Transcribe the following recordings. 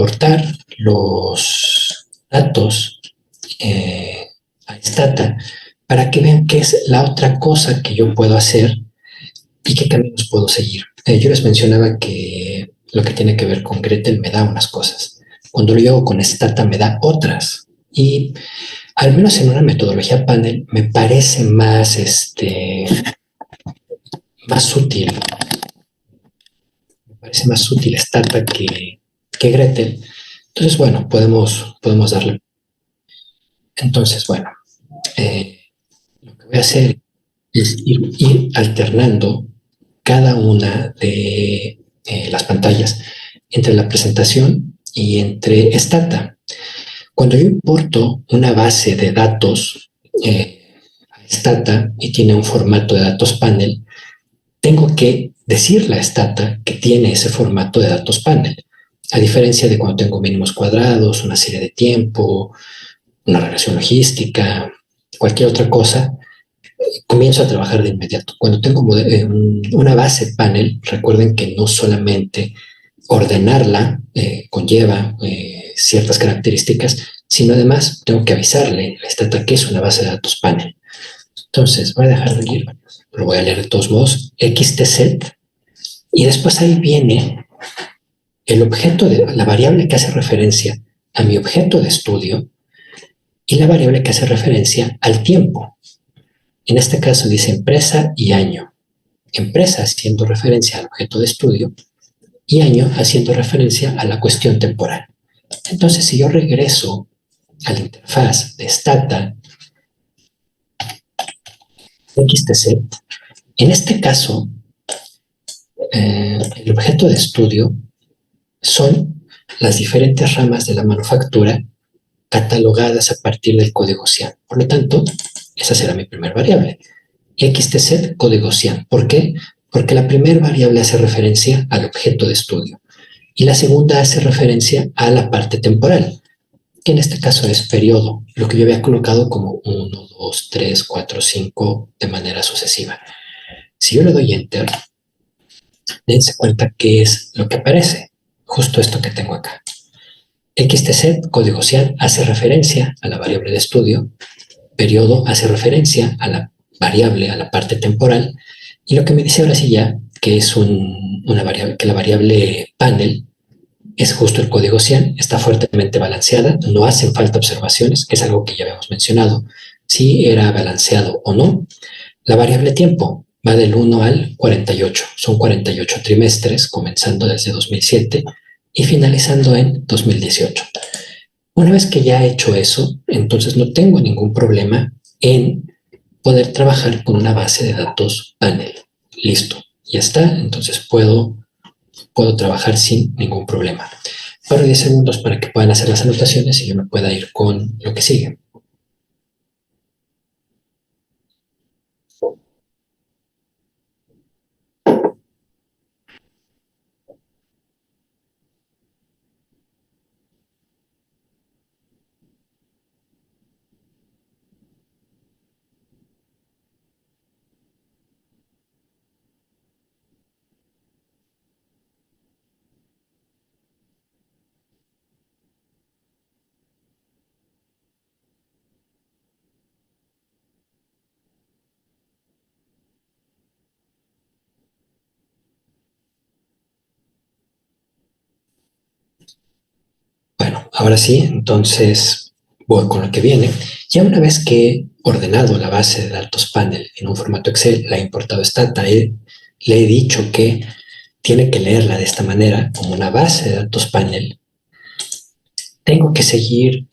importar los datos a Stata para que vean qué es la otra cosa que yo puedo hacer y qué caminos puedo seguir. Yo les mencionaba que lo que tiene que ver con Gretel me da unas cosas. Cuando lo hago con Stata me da otras. Y al menos en una metodología panel me parece más útil. Me parece más útil Stata que Gretel. Entonces, bueno, podemos darle. Entonces, bueno, lo que voy a hacer es ir alternando cada una de las pantallas entre la presentación y entre Stata. Cuando yo importo una base de datos a Stata y tiene un formato de datos panel, tengo que decirle a Stata que tiene ese formato de datos panel. A diferencia de cuando tengo mínimos cuadrados, una serie de tiempo, una relación logística, cualquier otra cosa, comienzo a trabajar de inmediato. Cuando tengo una base panel, recuerden que no solamente ordenarla conlleva ciertas características, sino además tengo que avisarle a Stata que es una base de datos panel. Entonces, voy a dejar de ir, lo voy a leer de todos modos, xtset, y después ahí viene el objeto la variable que hace referencia a mi objeto de estudio y la variable que hace referencia al tiempo. En este caso dice empresa y año. Empresa haciendo referencia al objeto de estudio y año haciendo referencia a la cuestión temporal. Entonces, si yo regreso a la interfaz de Stata xtset, en este caso, el objeto de estudio son las diferentes ramas de la manufactura catalogadas a partir del código CIAN. Por lo tanto, esa será mi primera variable. xtset código CIAN. ¿Por qué? Porque la primera variable hace referencia al objeto de estudio y la segunda hace referencia a la parte temporal, que en este caso es periodo, lo que yo había colocado como 1, 2, 3, 4, 5 de manera sucesiva. Si yo le doy Enter, dense cuenta qué es lo que aparece, justo esto que tengo acá. xtset código CIAN hace referencia a la variable de estudio, periodo hace referencia a la variable, a la parte temporal, y lo que me dice ahora sí ya que es una variable, que la variable panel es justo el código CIAN, está fuertemente balanceada, no hacen falta observaciones, que es algo que ya habíamos mencionado, si era balanceado o no. La variable tiempo va del 1 al 48, son 48 trimestres, comenzando desde 2007 y finalizando en 2018. Una vez que ya he hecho eso, entonces no tengo ningún problema en poder trabajar con una base de datos panel. Listo, ya está, entonces puedo trabajar sin ningún problema. Paro 10 segundos para que puedan hacer las anotaciones y yo me pueda ir con lo que sigue. Bueno, ahora sí, entonces voy con lo que viene. Ya una vez que he ordenado la base de datos panel en un formato Excel, la he importado a Stata, le he dicho que tiene que leerla de esta manera, como una base de datos panel, tengo que seguir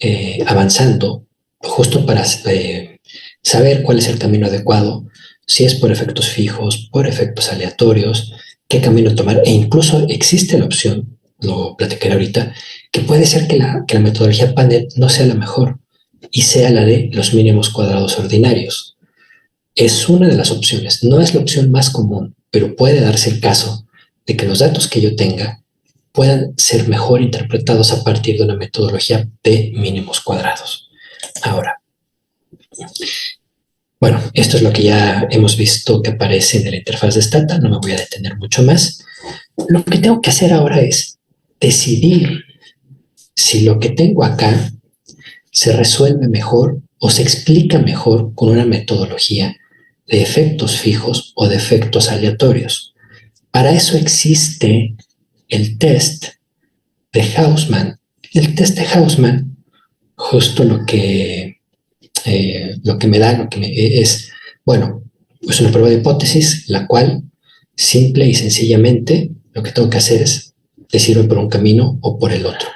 avanzando justo para saber cuál es el camino adecuado, si es por efectos fijos, por efectos aleatorios, qué camino tomar, e incluso existe la opción, lo platicaré ahorita, que puede ser que la metodología panel no sea la mejor y sea la de los mínimos cuadrados ordinarios. Es una de las opciones, no es la opción más común, pero puede darse el caso de que los datos que yo tenga puedan ser mejor interpretados a partir de una metodología de mínimos cuadrados. Ahora, bueno, esto es lo que ya hemos visto que aparece en la interfaz de Stata, no me voy a detener mucho más. Lo que tengo que hacer ahora es decidir si lo que tengo acá se resuelve mejor o se explica mejor con una metodología de efectos fijos o de efectos aleatorios. Para eso existe el test de Hausman. El test de Hausman, justo lo que me da, es, bueno, es una prueba de hipótesis, la cual simple y sencillamente lo que tengo que hacer es decirme por un camino o por el otro.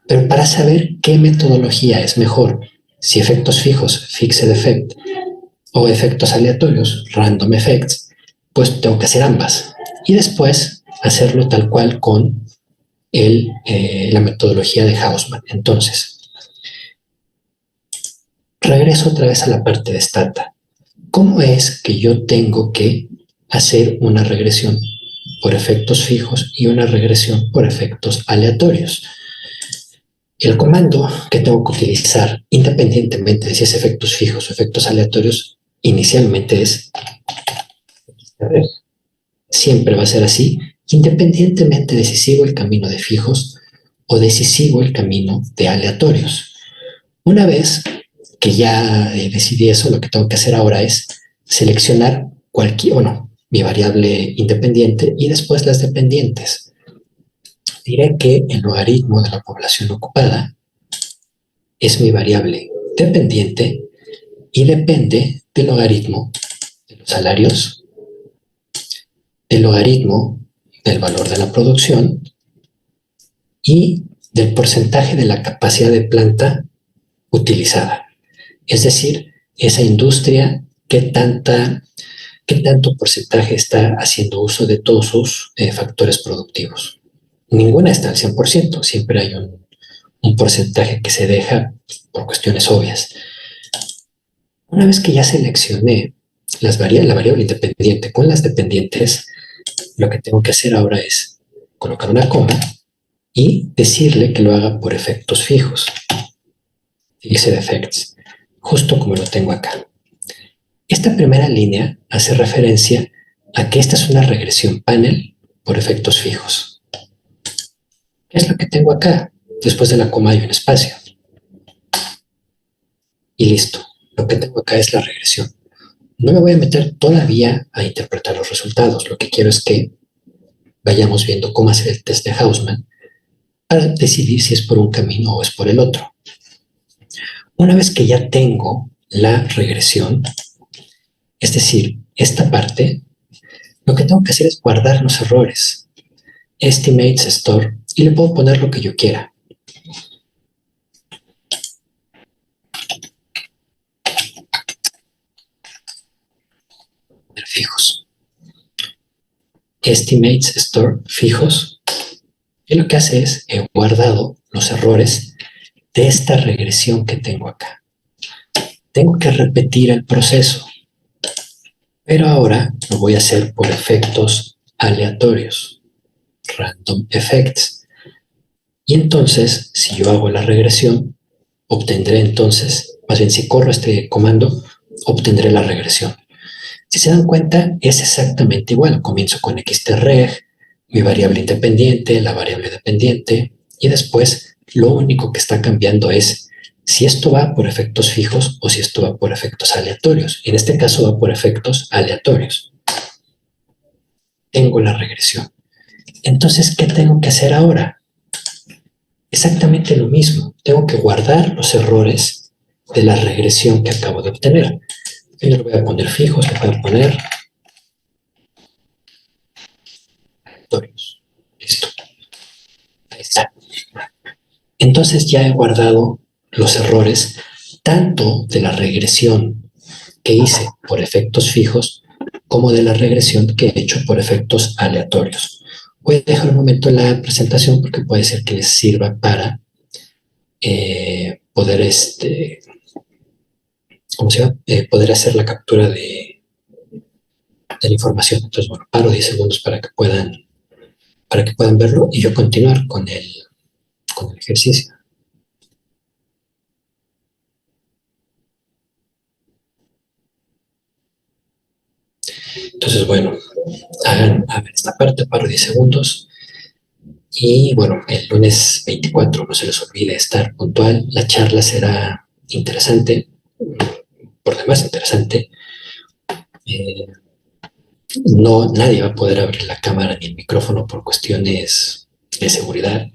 Pero para saber qué metodología es mejor, si efectos fijos, fixed effect, o efectos aleatorios, random effects, pues tengo que hacer ambas. Y después hacerlo tal cual con la metodología de Hausman. Entonces, regreso otra vez a la parte de Stata. ¿Cómo es que yo tengo que hacer una regresión por efectos fijos y una regresión por efectos aleatorios? El comando que tengo que utilizar, independientemente de si es efectos fijos o efectos aleatorios, inicialmente es siempre va a ser así, independientemente de si sigo el camino de fijos o de si sigo el camino de aleatorios. Una vez que ya decidí eso, lo que tengo que hacer ahora es seleccionar mi variable independiente y después las dependientes. Diré que el logaritmo de la población ocupada es mi variable dependiente y depende del logaritmo de los salarios, del logaritmo del valor de la producción y del porcentaje de la capacidad de planta utilizada. Es decir, esa industria, qué tanto porcentaje está haciendo uso de todos sus factores productivos. Ninguna está al 100%, siempre hay un porcentaje que se deja por cuestiones obvias. Una vez que ya seleccioné la variable independiente con las dependientes, lo que tengo que hacer ahora es colocar una coma y decirle que lo haga por efectos fijos. Fixed effects, justo como lo tengo acá. Esta primera línea hace referencia a que esta es una regresión panel por efectos fijos. ¿Qué es lo que tengo acá? Después de la coma hay un espacio. Y listo. Lo que tengo acá es la regresión. No me voy a meter todavía a interpretar los resultados. Lo que quiero es que vayamos viendo cómo hacer el test de Hausman para decidir si es por un camino o es por el otro. Una vez que ya tengo la regresión, es decir, esta parte, lo que tengo que hacer es guardar los errores. Estimates store y le puedo poner lo que yo quiera. Fijos. Estimates store fijos. Y lo que hace es he guardado los errores de esta regresión que tengo acá. Tengo que repetir el proceso, pero ahora lo voy a hacer por efectos aleatorios, random effects. Y entonces, si yo hago la regresión, obtendré entonces, más bien si corro este comando, obtendré la regresión. Si se dan cuenta, es exactamente igual. Comienzo con xtreg, mi variable independiente, la variable dependiente, y después lo único que está cambiando es si esto va por efectos fijos o si esto va por efectos aleatorios. En este caso va por efectos aleatorios. Tengo la regresión. Entonces, ¿qué tengo que hacer ahora? Exactamente lo mismo. Tengo que guardar los errores de la regresión que acabo de obtener. Yo le voy a poner fijos, le voy a poner aleatorios. Listo. Ahí está. Entonces ya he guardado los errores tanto de la regresión que hice por efectos fijos como de la regresión que he hecho por efectos aleatorios. Voy a dejar un momento la presentación porque puede ser que les sirva para poder poder hacer la captura de la información. Entonces, bueno, paro 10 segundos para que puedan verlo y yo continuar con el ejercicio. Entonces, bueno, hagan esta parte, paro 10 segundos Y bueno, el lunes 24 no se les olvide estar puntual. La charla será interesante, por demás interesante. Eh, no, nadie va a poder abrir la cámara ni el micrófono por cuestiones de seguridad.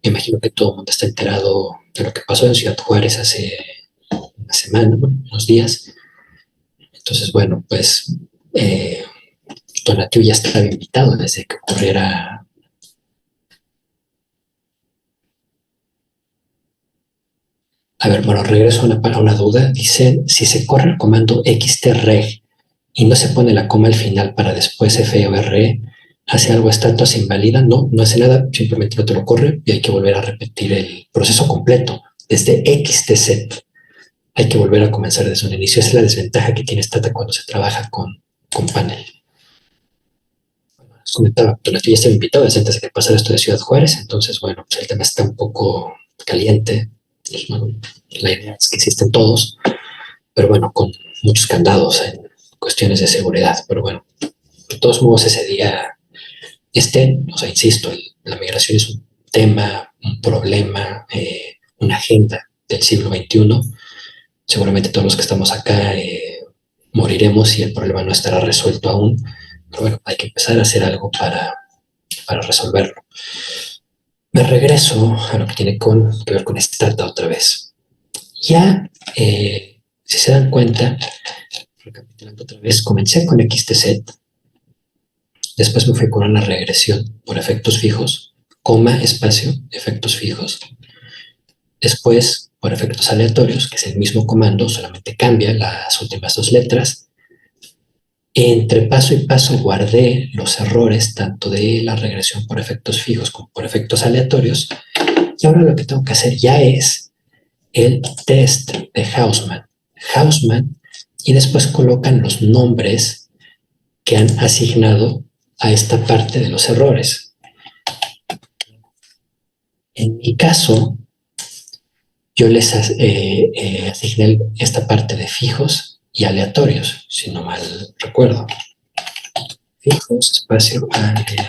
Me imagino que todo el mundo está enterado de lo que pasó en Ciudad Juárez hace una semana, unos días. Entonces, bueno, pues Tonatiuh ya estaba invitado desde que ocurriera. A ver, bueno, regreso a una duda. Dicen, si se corre el comando xtreg y no se pone la coma al final para después F o R, ¿hace algo estatua se invalida? No, no hace nada, simplemente no te lo corre y hay que volver a repetir el proceso completo. Desde XTZ hay que volver a comenzar desde un inicio. Esa es la desventaja que tiene Stata cuando se trabaja con panel. Comentaba, Tonatiuh ya estaba invitado desde antes de que pasara esto de Ciudad Juárez, entonces, bueno, pues el tema está un poco caliente. Pues, bueno, la idea es que existen todos, pero bueno, con muchos candados en cuestiones de seguridad. Pero bueno, de todos modos, ese día o sea, insisto, la migración es un tema, un problema, una agenda del siglo XXI. Seguramente todos los que estamos acá moriremos y el problema no estará resuelto aún. Pero bueno, hay que empezar a hacer algo para resolverlo. Me regreso a lo que tiene que ver con Stata otra vez. Ya, si se dan cuenta, recapitulando otra vez, comencé con XTZ, después me fui con una regresión por efectos fijos, coma, espacio, efectos fijos. Después, por efectos aleatorios, que es el mismo comando, solamente cambia las últimas dos letras. Entre paso y paso guardé los errores tanto de la regresión por efectos fijos como por efectos aleatorios. Y ahora lo que tengo que hacer ya es el test de Hausmann. Hausmann, y después colocan los nombres que han asignado a esta parte de los errores. En mi caso, yo les asigné esta parte de fijos y aleatorios, si no mal recuerdo. Fijos, espacio, aleatorio.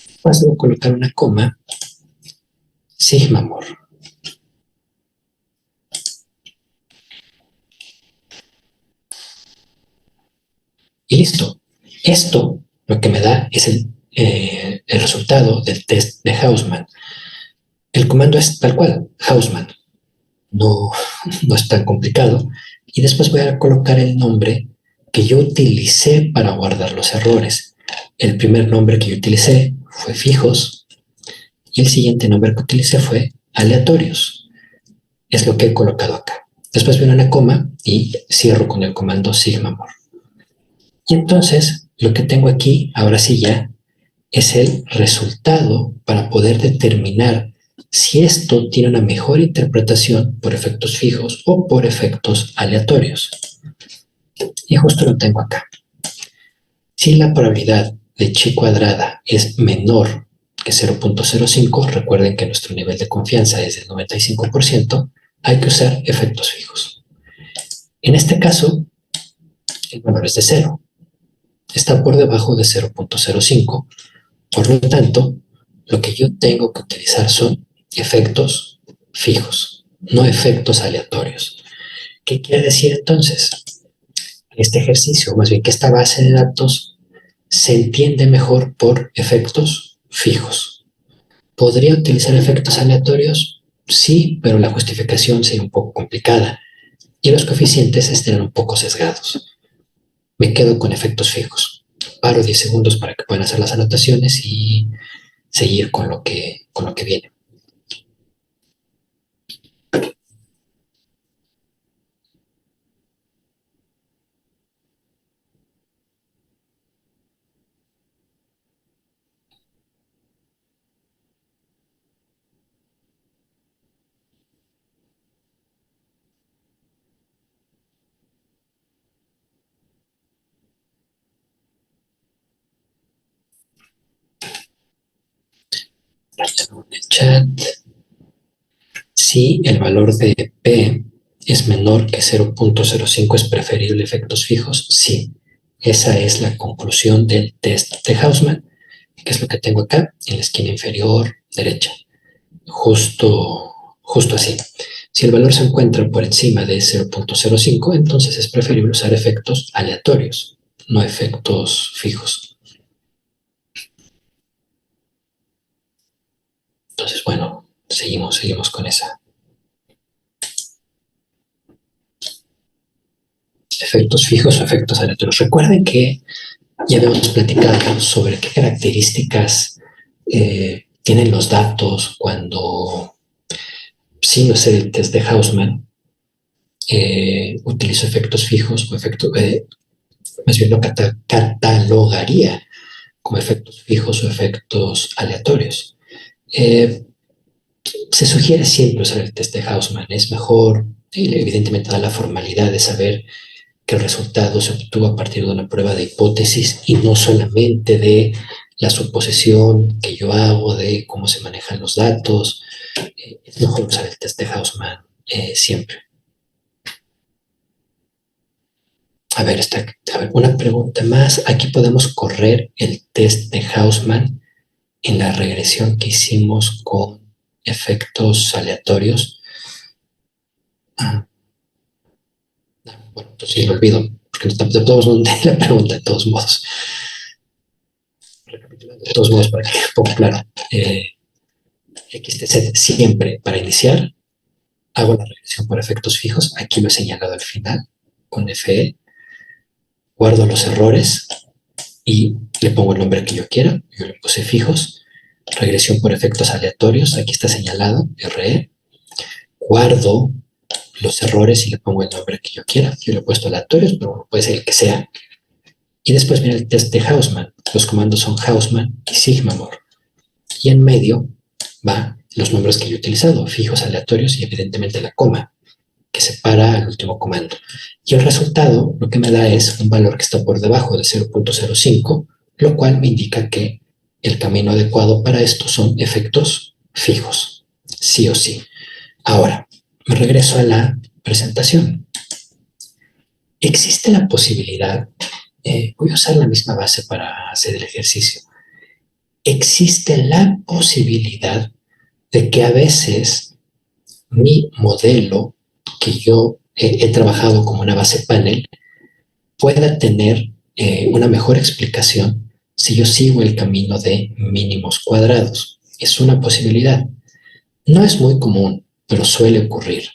Después debo colocar una coma, sigma more. Y listo. Esto lo que me da es el resultado del test de Hausmann. El comando es tal cual, Hausmann. No, no es tan complicado. Y después voy a colocar el nombre que yo utilicé para guardar los errores. El primer nombre que yo utilicé fue fijos y el siguiente nombre que utilicé fue aleatorios. Es lo que he colocado acá. Después viene una coma y cierro con el comando sigma more. Y entonces lo que tengo aquí, ahora sí ya, es el resultado para poder determinar si esto tiene una mejor interpretación por efectos fijos o por efectos aleatorios. Y justo lo tengo acá. Si la probabilidad de chi cuadrada es menor que 0.05, recuerden que nuestro nivel de confianza es del 95%, hay que usar efectos fijos. En este caso, el valor es de 0. Está por debajo de 0.05. Por lo tanto, lo que yo tengo que utilizar son efectos fijos, no efectos aleatorios. ¿Qué quiere decir entonces? Este ejercicio, más bien que esta base de datos, se entiende mejor por efectos fijos. ¿Podría utilizar efectos aleatorios? Sí, pero la justificación sería un poco complicada y los coeficientes estarían un poco sesgados. Me quedo con efectos fijos. Paro 10 segundos para que puedan hacer las anotaciones y seguir con lo que viene. En el chat, si el valor de P es menor que 0.05, ¿es preferible efectos fijos? Sí. Esa es la conclusión del test de Hausmann, ¿Qué es lo que tengo acá? En la esquina inferior derecha. Justo así. Si el valor se encuentra por encima de 0.05, entonces es preferible usar efectos aleatorios, no efectos fijos. Entonces, bueno, seguimos con esa. Efectos fijos o efectos aleatorios. Recuerden que ya habíamos platicado sobre qué características tienen los datos cuando, sin hacer el test de Hausman, utilizo efectos fijos o efectos, más bien lo catalogaría como efectos fijos o efectos aleatorios. Se sugiere siempre usar el test de Hausman. Es mejor, evidentemente da la formalidad de saber que el resultado se obtuvo a partir de una prueba de hipótesis y no solamente de la suposición que yo hago de cómo se manejan los datos. Es mejor usar el test de Hausman siempre. A ver, una pregunta más. Aquí podemos correr el test de Hausman en la regresión que hicimos con efectos aleatorios. Bueno, pues sí, lo olvido, porque de todos modos la pregunta, de todos modos. Recapitulando, de todos modos, para que quede un poco claro. XTZ siempre para iniciar, hago la regresión por efectos fijos, aquí lo he señalado al final, con FE, guardo los errores y le pongo el nombre que yo quiera, yo le puse fijos, regresión por efectos aleatorios, aquí está señalado, RE, guardo los errores y le pongo el nombre que yo quiera, yo le he puesto aleatorios, pero puede ser el que sea, y después viene el test de Hausman, los comandos son Hausman y Sigma-More, y en medio va los nombres que yo he utilizado, fijos, aleatorios y evidentemente la coma, que separa al último comando. Y el resultado lo que me da es un valor que está por debajo de 0.05, lo cual me indica que el camino adecuado para esto son efectos fijos, sí o sí. Ahora, me regreso a la presentación. Existe la posibilidad, voy a usar la misma base para hacer el ejercicio, existe la posibilidad de que a veces mi modelo que yo he trabajado como una base panel pueda tener una mejor explicación si yo sigo el camino de mínimos cuadrados. Es una posibilidad. No es muy común, pero suele ocurrir.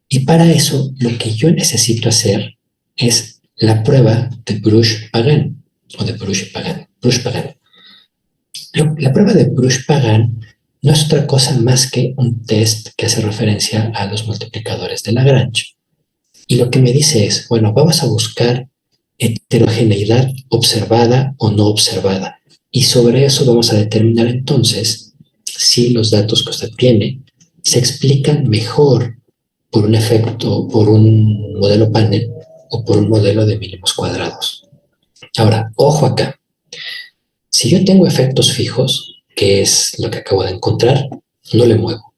Y para eso lo que yo necesito hacer es la prueba de Bruch-Pagan o de Bruch-Pagan. La prueba de Bruch-Pagan no es otra cosa más que un test que hace referencia a los multiplicadores de Lagrange. Y lo que me dice es, bueno, vamos a buscar heterogeneidad observada o no observada. Y sobre eso vamos a determinar entonces si los datos que usted tiene se explican mejor por un efecto, por un modelo panel o por un modelo de mínimos cuadrados. Ahora, ojo acá. Si yo tengo efectos fijos, que es lo que acabo de encontrar, no le muevo.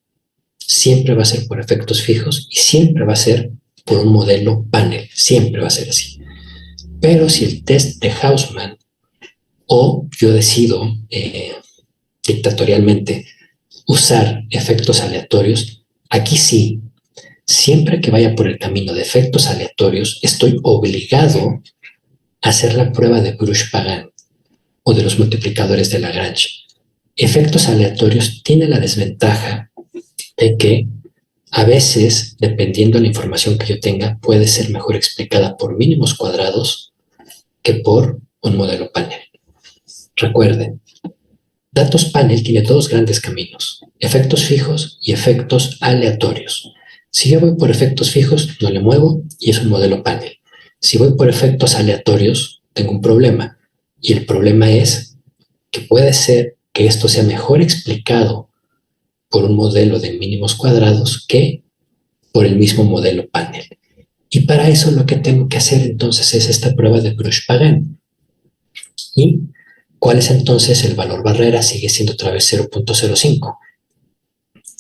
Siempre va a ser por efectos fijos y siempre va a ser por un modelo panel. Siempre va a ser así. Pero si el test de Hausman o yo decido dictatorialmente usar efectos aleatorios, aquí sí, siempre que vaya por el camino de efectos aleatorios, estoy obligado a hacer la prueba de Bruch-Pagan o de los multiplicadores de Lagrange. Efectos aleatorios tienen la desventaja de que a veces, dependiendo de la información que yo tenga, puede ser mejor explicada por mínimos cuadrados que por un modelo panel. Recuerden, datos panel tiene dos grandes caminos, efectos fijos y efectos aleatorios. Si yo voy por efectos fijos, no le muevo y es un modelo panel. Si voy por efectos aleatorios, tengo un problema. Y el problema es que puede ser que esto sea mejor explicado por un modelo de mínimos cuadrados que por el mismo modelo panel. Y para eso lo que tengo que hacer entonces es esta prueba de Bruch-Pagan. ¿Y cuál es entonces el valor barrera? Sigue siendo otra vez 0.05.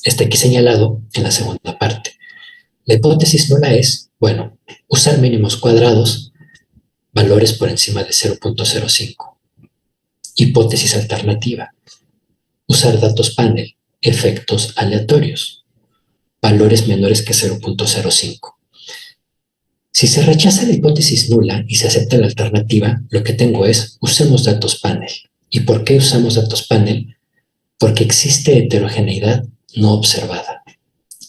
Está aquí señalado en la segunda parte. La hipótesis no la es, bueno, usar mínimos cuadrados, valores por encima de 0.05. Hipótesis alternativa. Usar datos panel, efectos aleatorios, valores menores que 0.05. Si se rechaza la hipótesis nula y se acepta la alternativa, lo que tengo es usemos datos panel. ¿Y por qué usamos datos panel? Porque existe heterogeneidad no observada.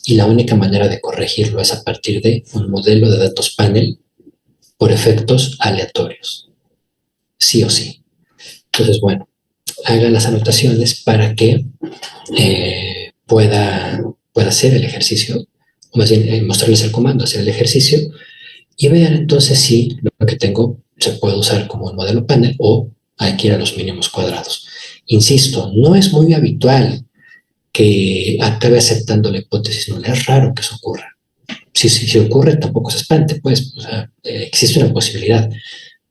Y la única manera de corregirlo es a partir de un modelo de datos panel por efectos aleatorios. Sí o sí. Entonces, bueno, haga las anotaciones para que pueda hacer el ejercicio, o más bien mostrarles el comando, hacer el ejercicio, y vean entonces si lo que tengo se puede usar como un modelo panel o hay que ir a los mínimos cuadrados. Insisto, no es muy habitual que acabe aceptando la hipótesis nula. Es raro que eso ocurra. Si ocurre, tampoco se espante, pues, o sea, existe una posibilidad,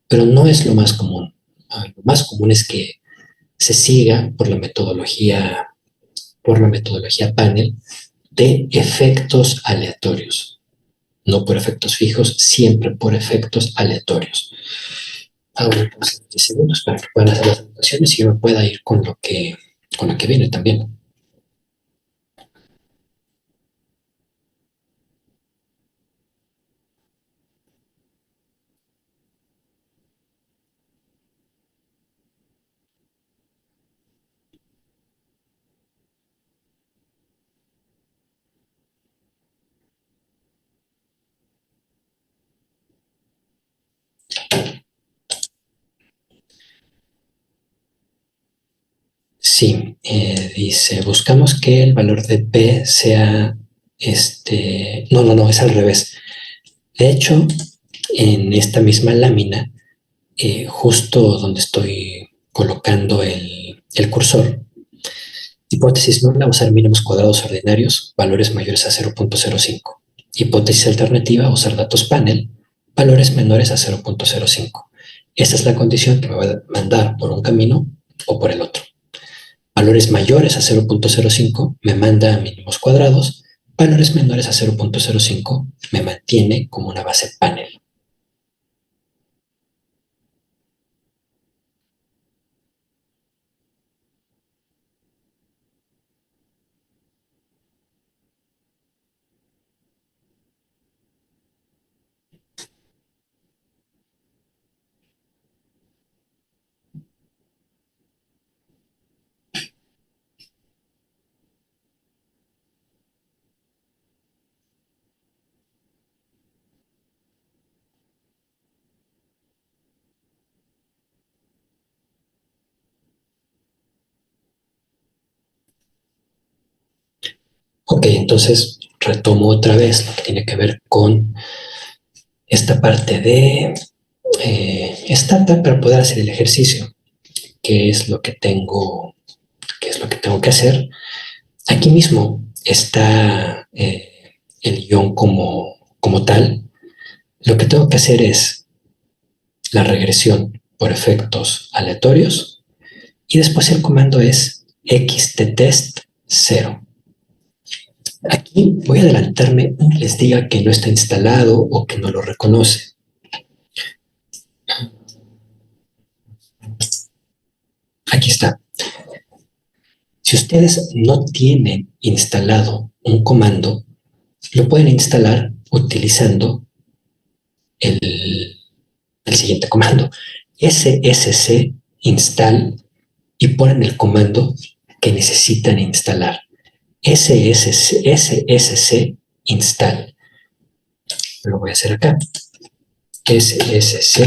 pero no es lo más común. Lo más común es que se siga por la metodología panel de efectos aleatorios, no por efectos fijos, siempre por efectos aleatorios. Ahora, 10 segundos para que puedan hacer las anotaciones y yo me pueda ir con lo que viene también. Sí, dice, buscamos que el valor de P sea no, es al revés. De hecho, en esta misma lámina, justo donde estoy colocando el cursor, hipótesis nula, usar mínimos cuadrados ordinarios, valores mayores a 0.05. Hipótesis alternativa, usar datos panel, valores menores a 0.05. Esta es la condición que me va a mandar por un camino o por el otro. Valores mayores a 0.05 me manda a mínimos cuadrados, valores menores a 0.05 me mantiene como una base panel. Ok, entonces retomo otra vez lo que tiene que ver con esta parte de Stata para poder hacer el ejercicio, que es lo que tengo, que hacer. Aquí mismo está el guión como tal. Lo que tengo que hacer es la regresión por efectos aleatorios y después el comando es xttest 0. Aquí voy a adelantarme, les diga que no está instalado o que no lo reconoce. Aquí está. Si ustedes no tienen instalado un comando, lo pueden instalar utilizando el siguiente comando, ssc install, y ponen el comando que necesitan instalar, ssc install. Lo voy a hacer acá, ssc.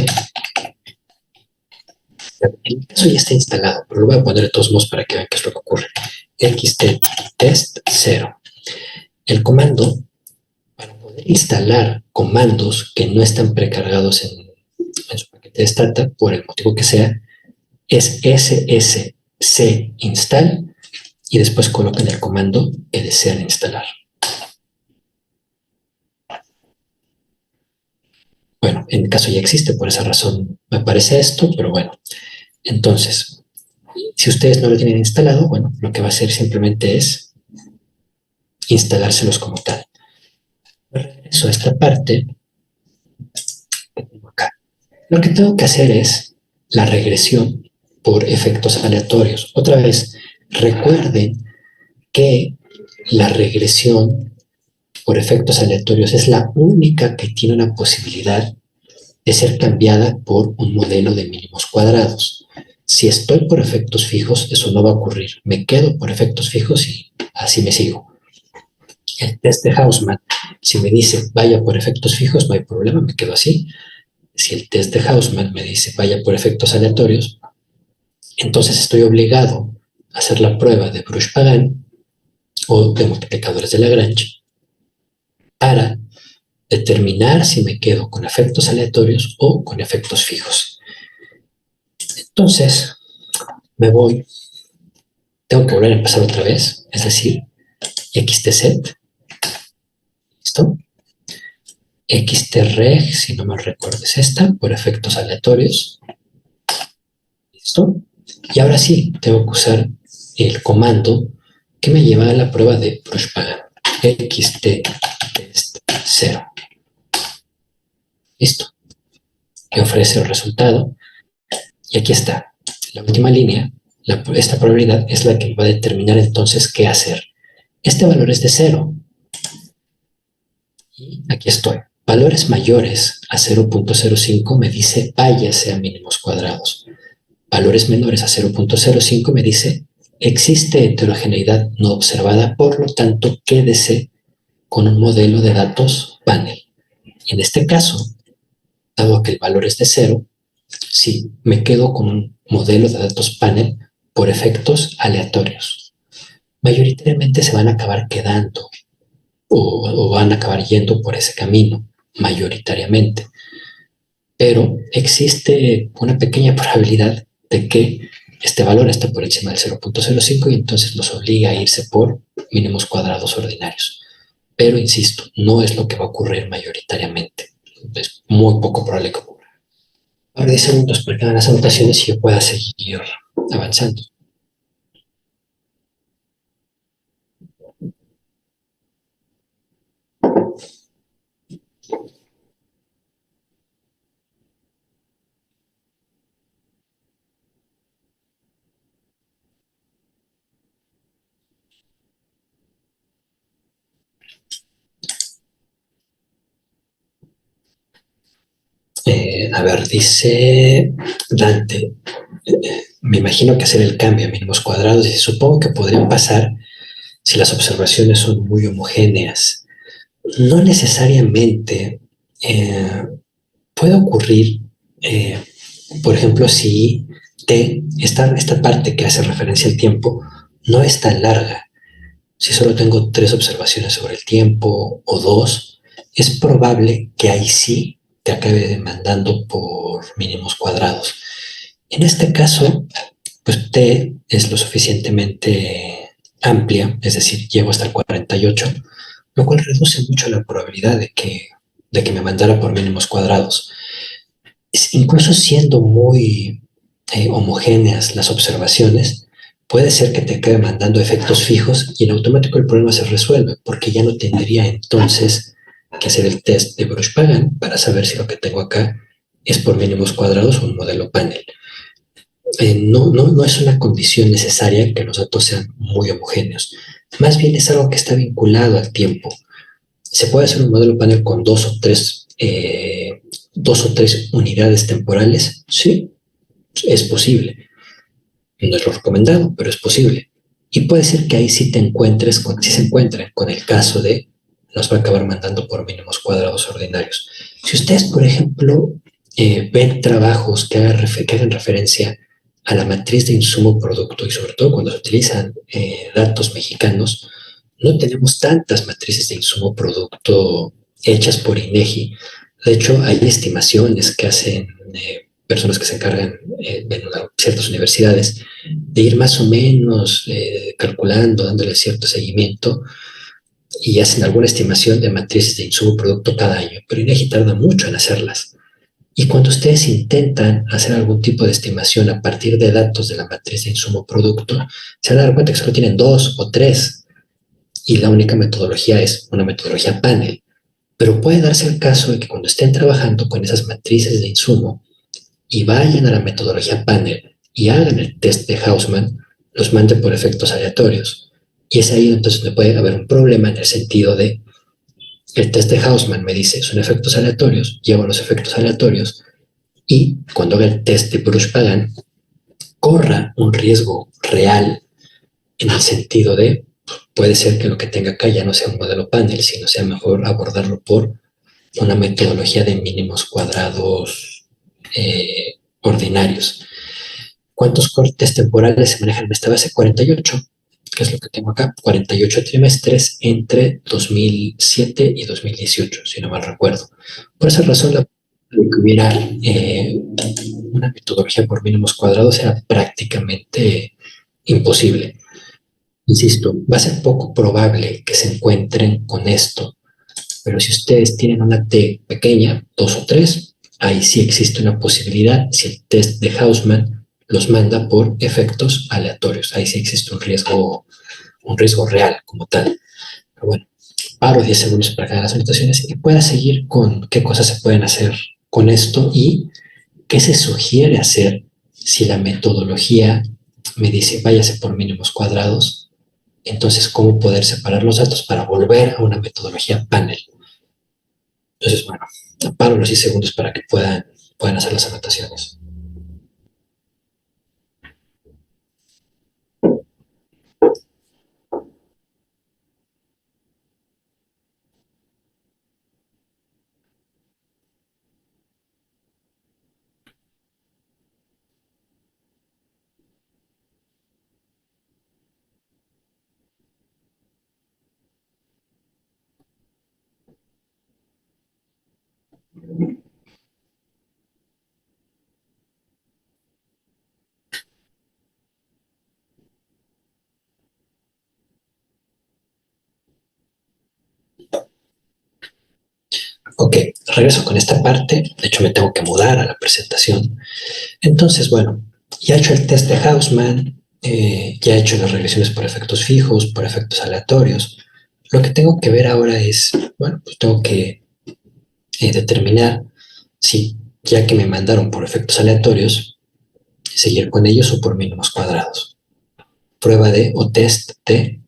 En mi caso ya está instalado, pero lo voy a poner de todos modos para que vean qué es lo que ocurre. xttest 0. El comando, para poder instalar comandos que no están precargados en su paquete de Stata, por el motivo que sea, es ssc install y después colocan el comando que desean instalar. Bueno, en mi caso ya existe, por esa razón me aparece esto, pero bueno. Entonces, si ustedes no lo tienen instalado, bueno, lo que va a hacer simplemente es instalárselos como tal. Regreso a esta parte que tengo acá. Lo que tengo que hacer es la regresión por efectos aleatorios. Otra vez, recuerden que la regresión por efectos aleatorios es la única que tiene una posibilidad de ser cambiada por un modelo de mínimos cuadrados. Si estoy por efectos fijos, eso no va a ocurrir. Me quedo por efectos fijos y así me sigo. El test de Hausmann, si me dice vaya por efectos fijos, no hay problema, me quedo así. Si el test de Hausmann me dice vaya por efectos aleatorios, entonces estoy obligado a hacer la prueba de Bruch-Pagan o de multiplicadores de Lagrange para determinar si me quedo con efectos aleatorios o con efectos fijos. Entonces, me voy, tengo que volver a empezar otra vez, es decir, XTZ, ¿listo? XTREG, si no me recuerdo, es esta, por efectos aleatorios, ¿listo? Y ahora sí, tengo que usar el comando que me lleva a la prueba de Bruch-Pagan, XT test 0. Listo. Me ofrece el resultado. Y aquí está. La última línea, esta probabilidad es la que va a determinar entonces qué hacer. Este valor es de 0. Y aquí estoy. Valores mayores a 0.05 me dice váyase a mínimos cuadrados. Valores menores a 0.05 me dice existe heterogeneidad no observada, por lo tanto quédese con un modelo de datos panel. Y en este caso, dado que el valor es de 0, sí, me quedo con un modelo de datos panel por efectos aleatorios. Mayoritariamente se van a acabar quedando o van a acabar yendo por ese camino, mayoritariamente. Pero existe una pequeña probabilidad de que este valor esté por encima del 0.05 y entonces nos obliga a irse por mínimos cuadrados ordinarios. Pero, insisto, no es lo que va a ocurrir mayoritariamente. Es muy poco probable que ocurra. Ahora 10 segundos para que hagan las anotaciones y yo pueda seguir avanzando. A ver, dice Dante, me imagino que hacer el cambio a mínimos cuadrados y supongo que podrían pasar si las observaciones son muy homogéneas. No necesariamente puede ocurrir, por ejemplo, si esta parte que hace referencia al tiempo no es tan larga. Si solo tengo 3 observaciones sobre el tiempo o 2, es probable que ahí sí te acabe demandando por mínimos cuadrados. En este caso, pues T es lo suficientemente amplia, es decir, llego hasta el 48, lo cual reduce mucho la probabilidad de que me mandara por mínimos cuadrados. Incluso siendo muy homogéneas las observaciones, puede ser que te acabe mandando efectos fijos y en automático el problema se resuelve, porque ya no tendría entonces que hacer el test de Bruch-Pagan para saber si lo que tengo acá es por mínimos cuadrados o un modelo panel. No es una condición necesaria que los datos sean muy homogéneos. Más bien es algo que está vinculado al tiempo. ¿Se puede hacer un modelo panel con dos o tres unidades temporales? Sí, es posible. No es lo recomendado, pero es posible. Y puede ser que ahí sí si se encuentren con el caso de nos va a acabar mandando por mínimos cuadrados ordinarios. Si ustedes, por ejemplo, ven trabajos que hagan referencia a la matriz de insumo-producto y sobre todo cuando se utilizan datos mexicanos, no tenemos tantas matrices de insumo-producto hechas por INEGI. De hecho, hay estimaciones que hacen personas que se encargan en ciertas universidades de ir más o menos calculando, dándole cierto seguimiento y hacen alguna estimación de matrices de insumo-producto cada año, pero INEGI tarda mucho en hacerlas. Y cuando ustedes intentan hacer algún tipo de estimación a partir de datos de la matriz de insumo-producto, se van a dar cuenta que solo tienen 2 o 3 y la única metodología es una metodología panel. Pero puede darse el caso de que cuando estén trabajando con esas matrices de insumo y vayan a la metodología panel y hagan el test de Hausman, los mande por efectos aleatorios. Y es ahí entonces donde puede haber un problema en el sentido de el test de Hausman me dice son efectos aleatorios, llevo los efectos aleatorios y cuando haga el test de Bruch-Pagan corra un riesgo real en el sentido de puede ser que lo que tenga acá ya no sea un modelo panel, sino sea mejor abordarlo por una metodología de mínimos cuadrados ordinarios. ¿Cuántos cortes temporales se manejan en esta base? 48, que es lo que tengo acá, 48 trimestres entre 2007 y 2018, si no mal recuerdo. Por esa razón, la que hubiera una metodología por mínimos cuadrados era prácticamente imposible. Insisto, va a ser poco probable que se encuentren con esto, pero si ustedes tienen una T pequeña, 2 o 3, ahí sí existe una posibilidad, si el test de Hausman los manda por efectos aleatorios, ahí sí existe un riesgo real como tal. Pero bueno, paro 10 segundos para cada las anotaciones y pueda seguir con qué cosas se pueden hacer con esto y qué se sugiere hacer si la metodología me dice váyase por mínimos cuadrados. Entonces, ¿cómo poder separar los datos para volver a una metodología panel? Entonces, bueno, paro los 10 segundos para que puedan hacer las anotaciones. Ok, regreso con esta parte. De hecho, me tengo que mudar a la presentación. Entonces, bueno, ya he hecho el test de Hausman, ya he hecho las regresiones por efectos fijos, por efectos aleatorios. Lo que tengo que ver ahora es, bueno, pues tengo que determinar si, ya que me mandaron por efectos aleatorios, seguir con ellos o por mínimos cuadrados. Prueba de o test de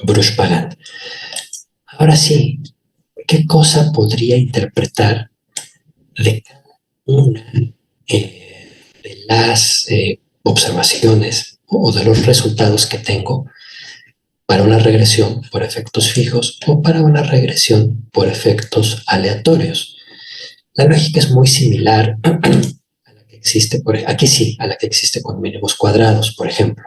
Bruch-Pagan. Ahora sí, ¿qué cosa podría interpretar de cada una de las observaciones o de los resultados que tengo para una regresión por efectos fijos o para una regresión por efectos aleatorios? La lógica es muy similar a la que existe, aquí sí, a la que existe con mínimos cuadrados, por ejemplo.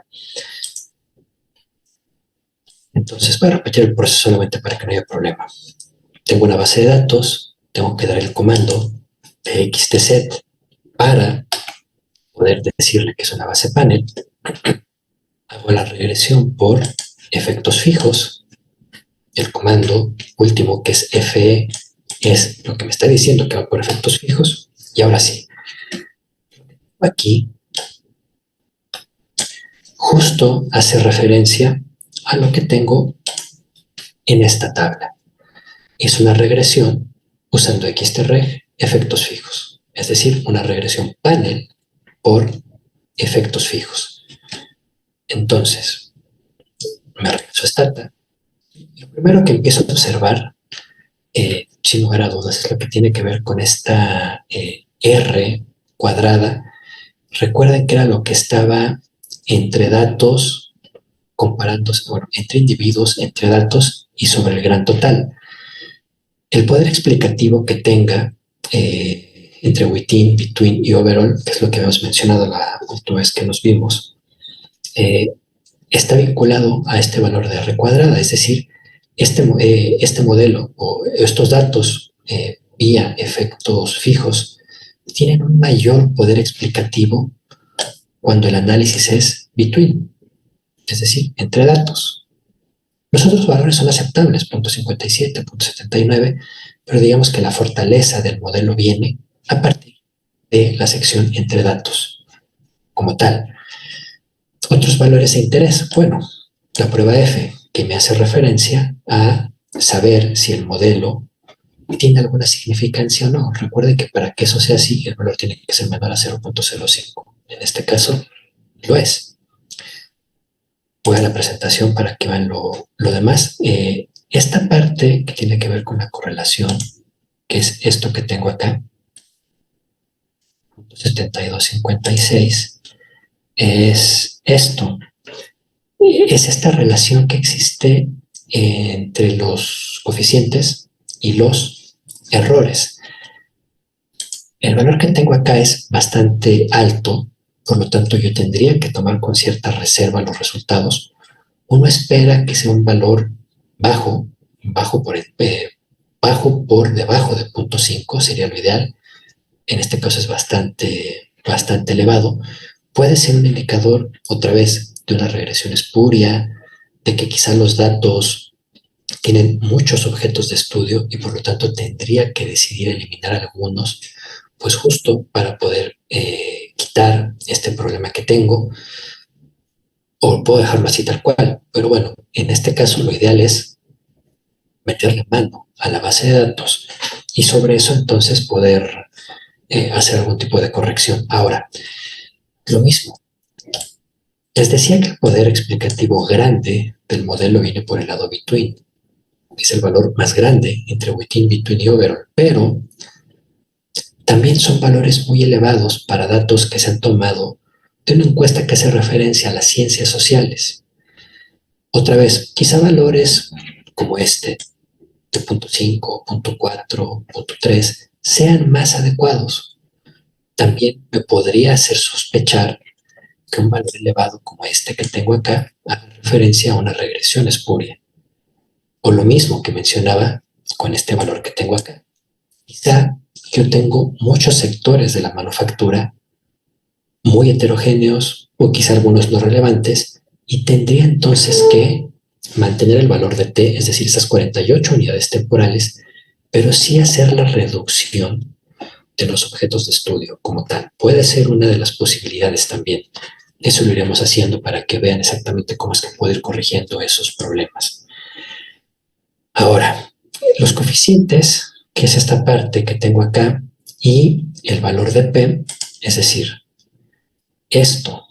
Entonces voy a repetir el proceso solamente para que no haya problema. Tengo una base de datos, tengo que dar el comando txtset para poder decirle que es una base panel. Hago la regresión por efectos fijos. El comando último, que es fe, es lo que me está diciendo que va por efectos fijos. Y ahora sí, aquí justo hace referencia a lo que tengo en esta tabla. Es una regresión usando xtreg efectos fijos, es decir, una regresión panel por efectos fijos. Entonces, me regreso a Stata. Lo primero que empiezo a observar, sin lugar a dudas, es lo que tiene que ver con esta R cuadrada. Recuerden que era lo que estaba entre datos, comparándose, bueno, entre individuos, entre datos y sobre el gran total. El poder explicativo que tenga entre within, between y overall, que es lo que habíamos mencionado la última vez que nos vimos, está vinculado a este valor de R cuadrada, es decir, este modelo o estos datos vía efectos fijos tienen un mayor poder explicativo cuando el análisis es between, es decir, entre datos. Los otros valores son aceptables, 0.57, 0.79, pero digamos que la fortaleza del modelo viene a partir de la sección entre datos como tal. Otros valores de interés, bueno, la prueba F, que me hace referencia a saber si el modelo tiene alguna significancia o no. Recuerden que para que eso sea así, el valor tiene que ser menor a 0.05. En este caso, lo es. Voy a la presentación para que vean lo demás. Esta parte que tiene que ver con la correlación, que es esto que tengo acá, 72,56, es esto. Es esta relación que existe entre los coeficientes y los errores. El valor que tengo acá es bastante alto, por lo tanto yo tendría que tomar con cierta reserva los resultados. Uno espera que sea un valor bajo, bajo por debajo de 0,5 sería lo ideal. En este caso es bastante elevado. Puede ser un indicador, otra vez, de una regresión espuria, de que quizá los datos tienen muchos objetos de estudio y por lo tanto tendría que decidir eliminar algunos, pues justo para poder quitar este problema que tengo, o puedo dejarlo así tal cual, pero bueno, en este caso lo ideal es meterle mano a la base de datos y sobre eso entonces poder hacer algún tipo de corrección. Ahora, lo mismo, les decía que el poder explicativo grande del modelo viene por el lado between, que es el valor más grande entre within, between y overall, pero también son valores muy elevados para datos que se han tomado de una encuesta que hace referencia a las ciencias sociales. Otra vez, quizá valores como este, de 0,5, 0,4, 0,3, sean más adecuados. También me podría hacer sospechar que un valor elevado como este que tengo acá haga referencia a una regresión espuria. O lo mismo que mencionaba con este valor que tengo acá. Quizá yo tengo muchos sectores de la manufactura muy heterogéneos o quizá algunos no relevantes y tendría entonces que mantener el valor de T, es decir, esas 48 unidades temporales, pero sí hacer la reducción de los objetos de estudio como tal. Puede ser una de las posibilidades también. Eso lo iremos haciendo para que vean exactamente cómo es que puedo ir corrigiendo esos problemas. Ahora, los coeficientes, que es esta parte que tengo acá, y el valor de P, es decir, esto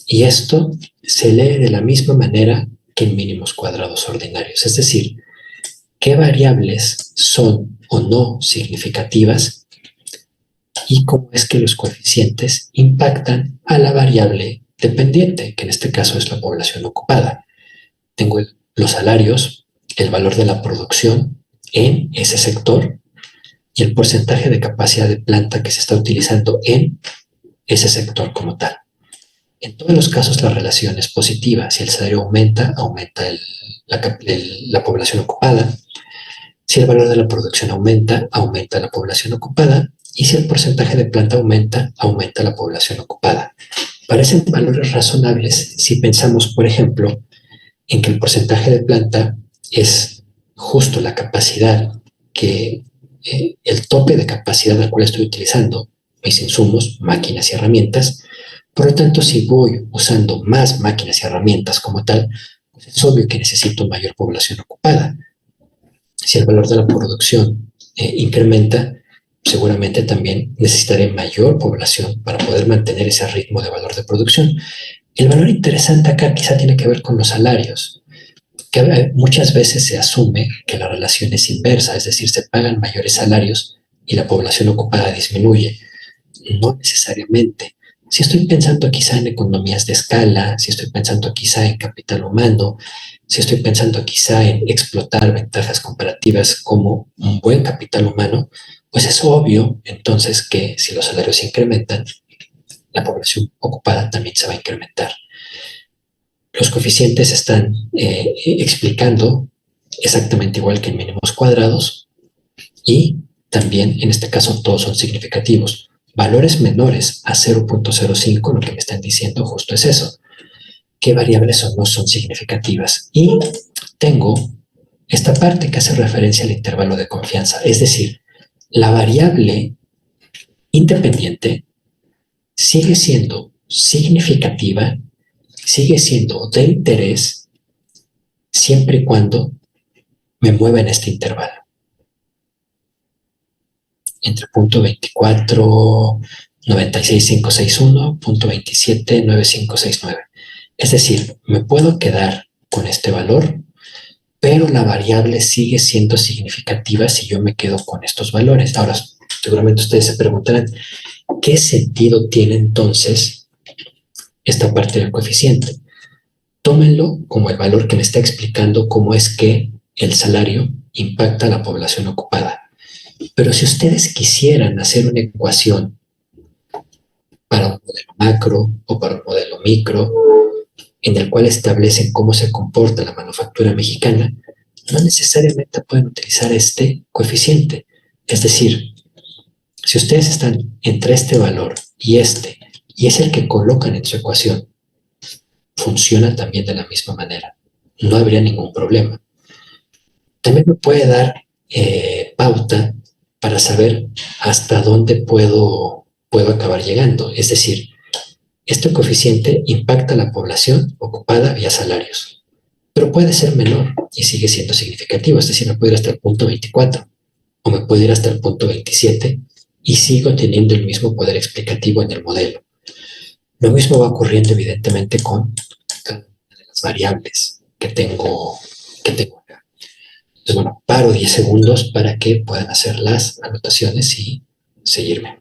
y esto se lee de la misma manera que en mínimos cuadrados ordinarios. Es decir, qué variables son o no significativas y cómo es que los coeficientes impactan a la variable dependiente, que en este caso es la población ocupada. Tengo los salarios, el valor de la producción en ese sector y el porcentaje de capacidad de planta que se está utilizando en ese sector como tal. En todos los casos la relación es positiva. Si el salario aumenta, aumenta la población ocupada. Si el valor de la producción aumenta, aumenta la población ocupada. Y si el porcentaje de planta aumenta, aumenta la población ocupada. Parecen valores razonables si pensamos, por ejemplo, en que el porcentaje de planta es justo la capacidad el tope de capacidad al cual estoy utilizando mis insumos, máquinas y herramientas. Por lo tanto, si voy usando más máquinas y herramientas como tal, pues es obvio que necesito mayor población ocupada. Si el valor de la producción incrementa, seguramente también necesitaré mayor población para poder mantener ese ritmo de valor de producción. El valor interesante acá quizá tiene que ver con los salarios, que muchas veces se asume que la relación es inversa, es decir, se pagan mayores salarios y la población ocupada disminuye. No necesariamente. Si estoy pensando quizá en economías de escala, si estoy pensando quizá en capital humano, si estoy pensando quizá en explotar ventajas comparativas como un buen capital humano, pues es obvio entonces que si los salarios incrementan, la población ocupada también se va a incrementar. Los coeficientes están explicando exactamente igual que en mínimos cuadrados y también en este caso todos son significativos. Valores menores a 0,05 lo que me están diciendo justo es eso. ¿Qué variables o no son significativas? Y tengo esta parte que hace referencia al intervalo de confianza, es decir, la variable independiente sigue siendo significativa, sigue siendo de interés siempre y cuando me mueva en este intervalo. Entre 0,24, 96561.279569. Es decir, me puedo quedar con este valor, pero la variable sigue siendo significativa si yo me quedo con estos valores. Ahora, seguramente ustedes se preguntarán, ¿qué sentido tiene entonces esta parte del coeficiente? Tómenlo como el valor que me está explicando cómo es que el salario impacta a la población ocupada. Pero si ustedes quisieran hacer una ecuación para un modelo macro o para un modelo micro, en el cual establecen cómo se comporta la manufactura mexicana, no necesariamente pueden utilizar este coeficiente. Es decir, si ustedes están entre este valor y es el que colocan en su ecuación, funciona también de la misma manera. No habría ningún problema. También me puede dar pauta para saber hasta dónde puedo acabar llegando. Es decir, este coeficiente impacta a la población ocupada vía salarios, pero puede ser menor y sigue siendo significativo. Es decir, me puede ir hasta el punto 24 o me puede ir hasta el punto 27 y sigo teniendo el mismo poder explicativo en el modelo. Lo mismo va ocurriendo evidentemente con cada una de las variables que tengo acá. Entonces, bueno, paro 10 segundos para que puedan hacer las anotaciones y seguirme.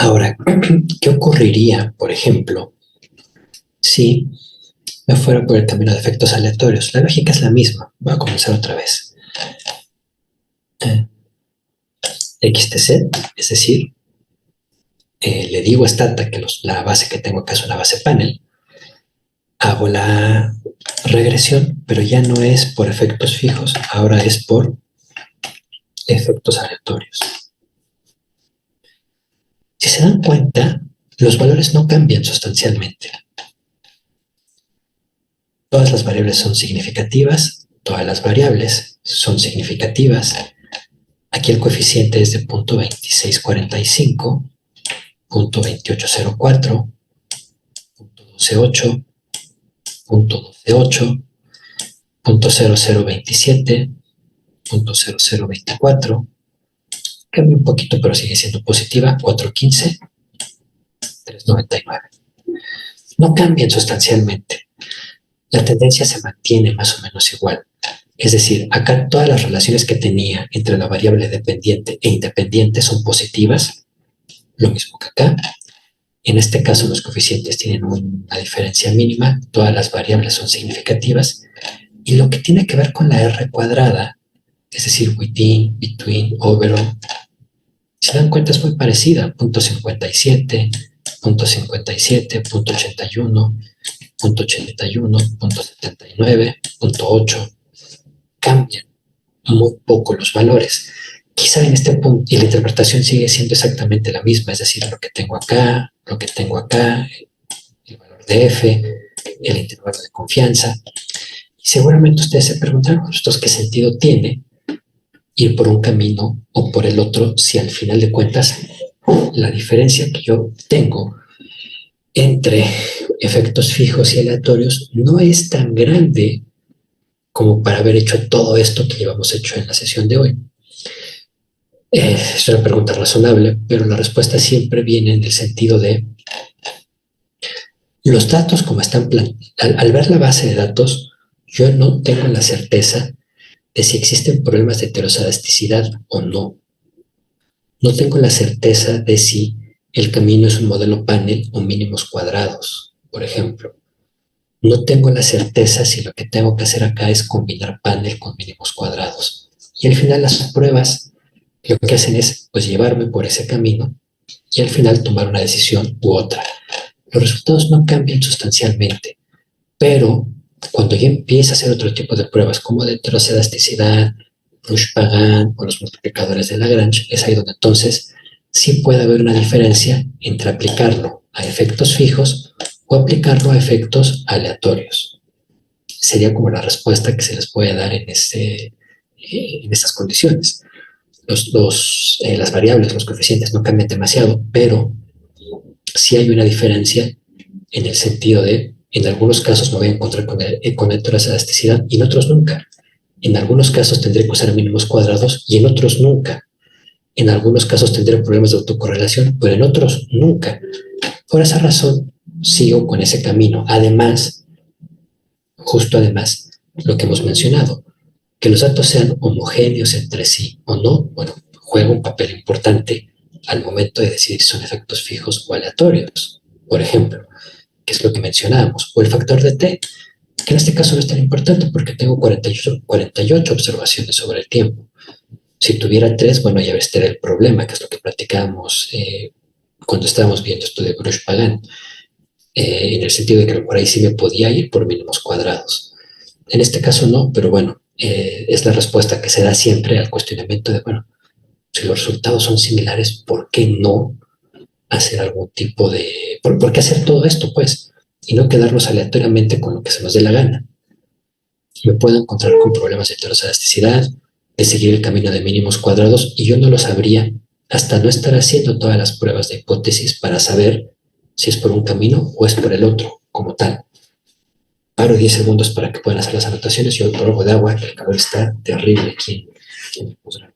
Ahora, ¿qué ocurriría, por ejemplo, si me fuera por el camino de efectos aleatorios? La lógica es la misma. Voy a comenzar otra vez. XTZ, es decir, le digo a Stata que la base que tengo acá es una base panel, hago la regresión, pero ya no es por efectos fijos, ahora es por efectos aleatorios. Si se dan cuenta, los valores no cambian sustancialmente. Todas las variables son significativas, todas las variables son significativas. Aquí el coeficiente es de 0.2645, 0.2804, 0.128, 0.128, 0.0027, 0.0024, cambia un poquito pero sigue siendo positiva, 415, 399. No cambian sustancialmente. La tendencia se mantiene más o menos igual. Es decir, acá todas las relaciones que tenía entre la variable dependiente e independiente son positivas, lo mismo que acá. En este caso los coeficientes tienen una diferencia mínima, todas las variables son significativas, y lo que tiene que ver con la R cuadrada, es decir, within, between, overall, si se dan cuenta es muy parecida, punto 57, punto 57, punto 81, punto 81, punto 79, punto 8, cambian muy poco los valores. Quizá en este punto, y la interpretación sigue siendo exactamente la misma, es decir, lo que tengo acá, el valor de f, el intervalo de confianza. Y seguramente ustedes se preguntarán, ¿esto qué sentido tiene ir por un camino o por el otro si al final de cuentas la diferencia que yo tengo entre efectos fijos y aleatorios no es tan grande como para haber hecho todo esto que llevamos hecho en la sesión de hoy? Es una pregunta razonable, pero la respuesta siempre viene en el sentido de los datos como están al ver la base de datos, yo no tengo la certeza de si existen problemas de heterosadasticidad o no. No tengo la certeza de si el camino es un modelo panel o mínimos cuadrados, por ejemplo. No tengo la certeza si lo que tengo que hacer acá es combinar panel con mínimos cuadrados. Y al final las pruebas lo que hacen es pues llevarme por ese camino y al final tomar una decisión u otra. los resultados no cambian sustancialmente, pero cuando ya empieza a hacer otro tipo de pruebas, como de heterocedasticidad, Rush-Pagan o los multiplicadores de Lagrange, es ahí donde entonces sí puede haber una diferencia entre aplicarlo a efectos fijos o aplicarlo a efectos aleatorios. Sería como la respuesta que se les puede dar en estas condiciones. Las variables, los coeficientes no cambian demasiado, pero sí hay una diferencia en el sentido de, en algunos casos me voy a encontrar con heterocedasticidad y en otros nunca. En algunos casos tendré que usar mínimos cuadrados y en otros nunca. En algunos casos tendré problemas de autocorrelación, pero en otros nunca. Por esa razón, sigo con ese camino. Además, justo además, lo que hemos mencionado, que los datos sean homogéneos entre sí o no, bueno, juega un papel importante al momento de decidir si son efectos fijos o aleatorios. Por ejemplo, que es lo que mencionábamos, o el factor de t, que en este caso no es tan importante porque tengo 48 observaciones sobre el tiempo. Si tuviera 3, bueno, ya estaría el problema, que es lo que platicábamos cuando estábamos viendo esto de Bruch-Pagan, en el sentido de que por ahí sí me podía ir por mínimos cuadrados. En este caso no, pero bueno, es la respuesta que se da siempre al cuestionamiento de, bueno, si los resultados son similares, ¿por qué no hacer algún tipo de... ¿Por qué hacer todo esto, pues? Y no quedarnos aleatoriamente con lo que se nos dé la gana. Me puedo encontrar con problemas de heterocedasticidad, de seguir el camino de mínimos cuadrados, y yo no lo sabría hasta no estar haciendo todas las pruebas de hipótesis para saber si es por un camino o es por el otro, como tal. Paro 10 segundos para que puedan hacer las anotaciones. Yo por algo de agua, que el calor está terrible aquí en el posgrado.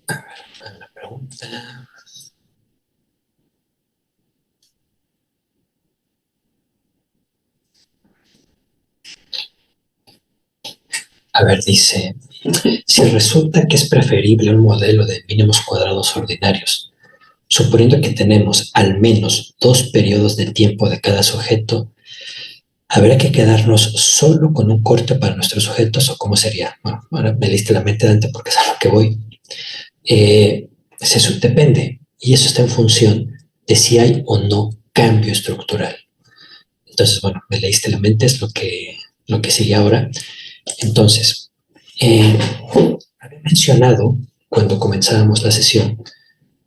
A ver, la pregunta. A ver, dice, si resulta que es preferible un modelo de mínimos cuadrados ordinarios, suponiendo que tenemos al menos 2 periodos de tiempo de cada sujeto, ¿habría que quedarnos solo con un corte para nuestros sujetos o cómo sería? Bueno, ahora me leíste la mente, Dante, porque es a lo que voy. Eso depende, y eso está en función de si hay o no cambio estructural. Entonces, bueno, me leíste la mente, es lo que sigue ahora. Entonces, había mencionado cuando comenzábamos la sesión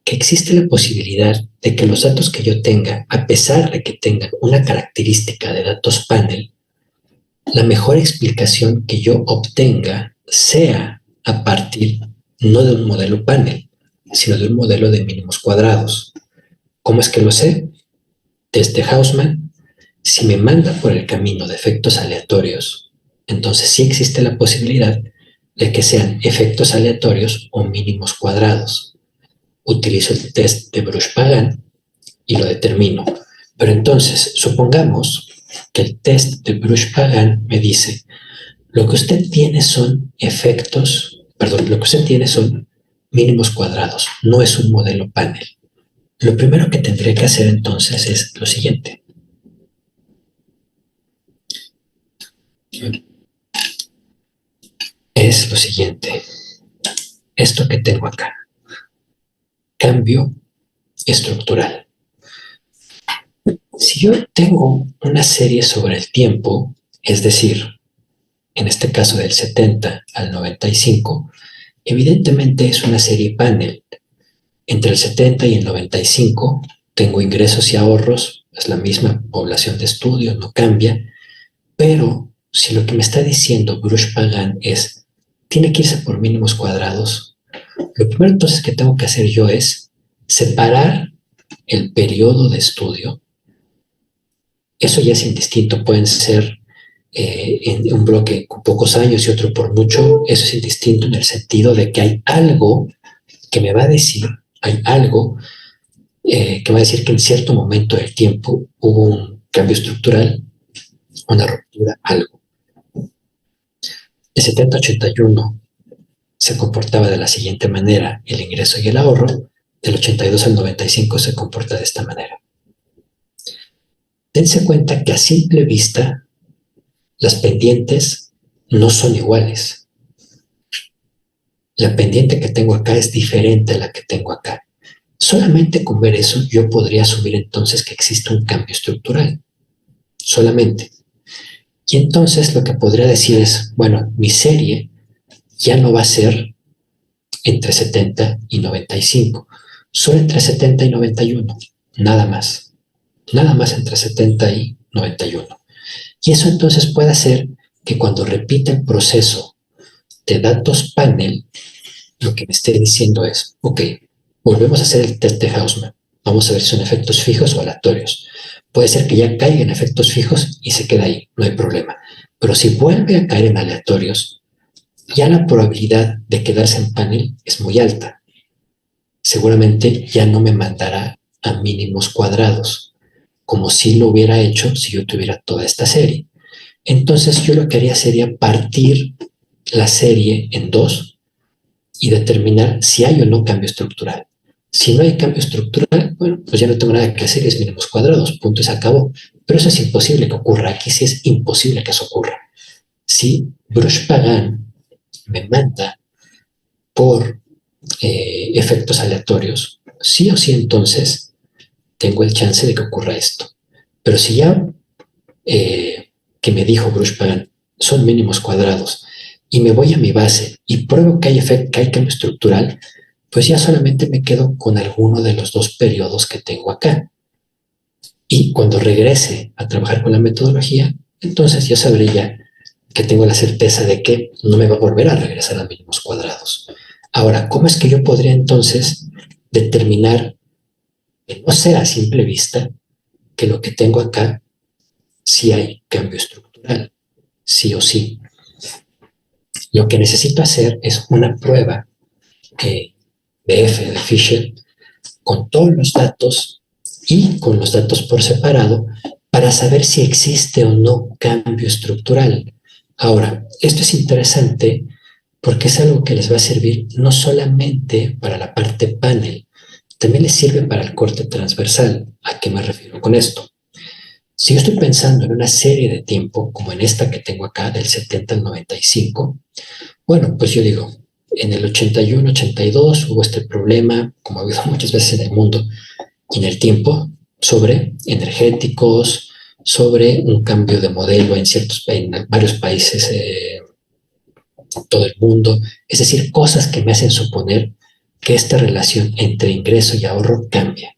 que existe la posibilidad de que los datos que yo tenga, a pesar de que tengan una característica de datos panel, la mejor explicación que yo obtenga sea a partir no de un modelo panel, sino de un modelo de mínimos cuadrados. ¿Cómo es que lo sé? Desde Hausmann, si me manda por el camino de efectos aleatorios, entonces sí existe la posibilidad de que sean efectos aleatorios o mínimos cuadrados. Utilizo el test de Bruch-Pagan y lo determino. Pero entonces, supongamos que el test de Bruch-Pagan me dice, lo que usted tiene son efectos, perdón, lo que usted tiene son mínimos cuadrados, no es un modelo panel. Lo primero que tendré que hacer entonces es lo siguiente. es lo siguiente. Esto que tengo acá. Cambio estructural. Si yo tengo una serie sobre el tiempo, es decir, en este caso del 70 al 95, evidentemente es una serie panel. Entre el 70 y el 95 tengo ingresos y ahorros, es la misma población de estudio, no cambia, pero si lo que me está diciendo Bruce Pagan es, tiene que irse por mínimos cuadrados, lo primero entonces que tengo que hacer yo es separar el periodo de estudio. Eso ya es indistinto, pueden ser en un bloque con pocos años y otro por mucho. Eso es indistinto en el sentido de que hay algo que me va a decir, hay algo que va a decir que en cierto momento del tiempo hubo un cambio estructural, una ruptura, algo. El 70-81 se comportaba de la siguiente manera, el ingreso y el ahorro. Del 82 al 95 se comporta de esta manera. Dense cuenta que a simple vista las pendientes no son iguales. La pendiente que tengo acá es diferente a la que tengo acá. Solamente con ver eso yo podría asumir entonces que existe un cambio estructural. Solamente. Y entonces lo que podría decir es, bueno, mi serie ya no va a ser entre 70 y 95, solo entre 70 y 91, nada más. Nada más entre 70 y 91. Y eso entonces puede hacer que cuando repita el proceso de datos panel, lo que me esté diciendo es, ok, volvemos a hacer el test de Hausman. Vamos a ver si son efectos fijos o aleatorios. Puede ser que ya caiga en efectos fijos y se queda ahí, no hay problema. Pero si vuelve a caer en aleatorios, ya la probabilidad de quedarse en panel es muy alta. Seguramente ya no me mandará a mínimos cuadrados, como si lo hubiera hecho si yo tuviera toda esta serie. Entonces yo lo que haría sería partir la serie en dos y determinar si hay o no cambio estructural. Si no hay cambio estructural, bueno, pues ya no tengo nada que hacer, es mínimos cuadrados, punto y se acabó. Pero eso es imposible que ocurra. Aquí sí es imposible que eso ocurra. Si Bruce Pagan me manda por efectos aleatorios, sí o sí entonces tengo el chance de que ocurra esto. Pero si ya que me dijo Bruce Pagan son mínimos cuadrados y me voy a mi base y pruebo que hay cambio estructural, pues ya solamente me quedo con alguno de los dos periodos que tengo acá. Y cuando regrese a trabajar con la metodología, entonces yo sabré ya que tengo la certeza de que no me va a volver a regresar a mínimos cuadrados. Ahora, ¿cómo es que yo podría entonces determinar que no sea a simple vista que lo que tengo acá sí hay cambio estructural, sí o sí? Lo que necesito hacer es una prueba de F de Fisher con todos los datos y con los datos por separado para saber si existe o no cambio estructural. Ahora, esto es interesante porque es algo que les va a servir no solamente para la parte panel, también les sirve para el corte transversal. ¿A qué me refiero con esto? Si yo estoy pensando en una serie de tiempo, como en esta que tengo acá, del 70 al 95, bueno, pues yo digo, en el 81, 82 hubo este problema, como ha habido muchas veces en el mundo y en el tiempo, sobre energéticos, sobre un cambio de modelo en varios países, todo el mundo, es decir, cosas que me hacen suponer que esta relación entre ingreso y ahorro cambia.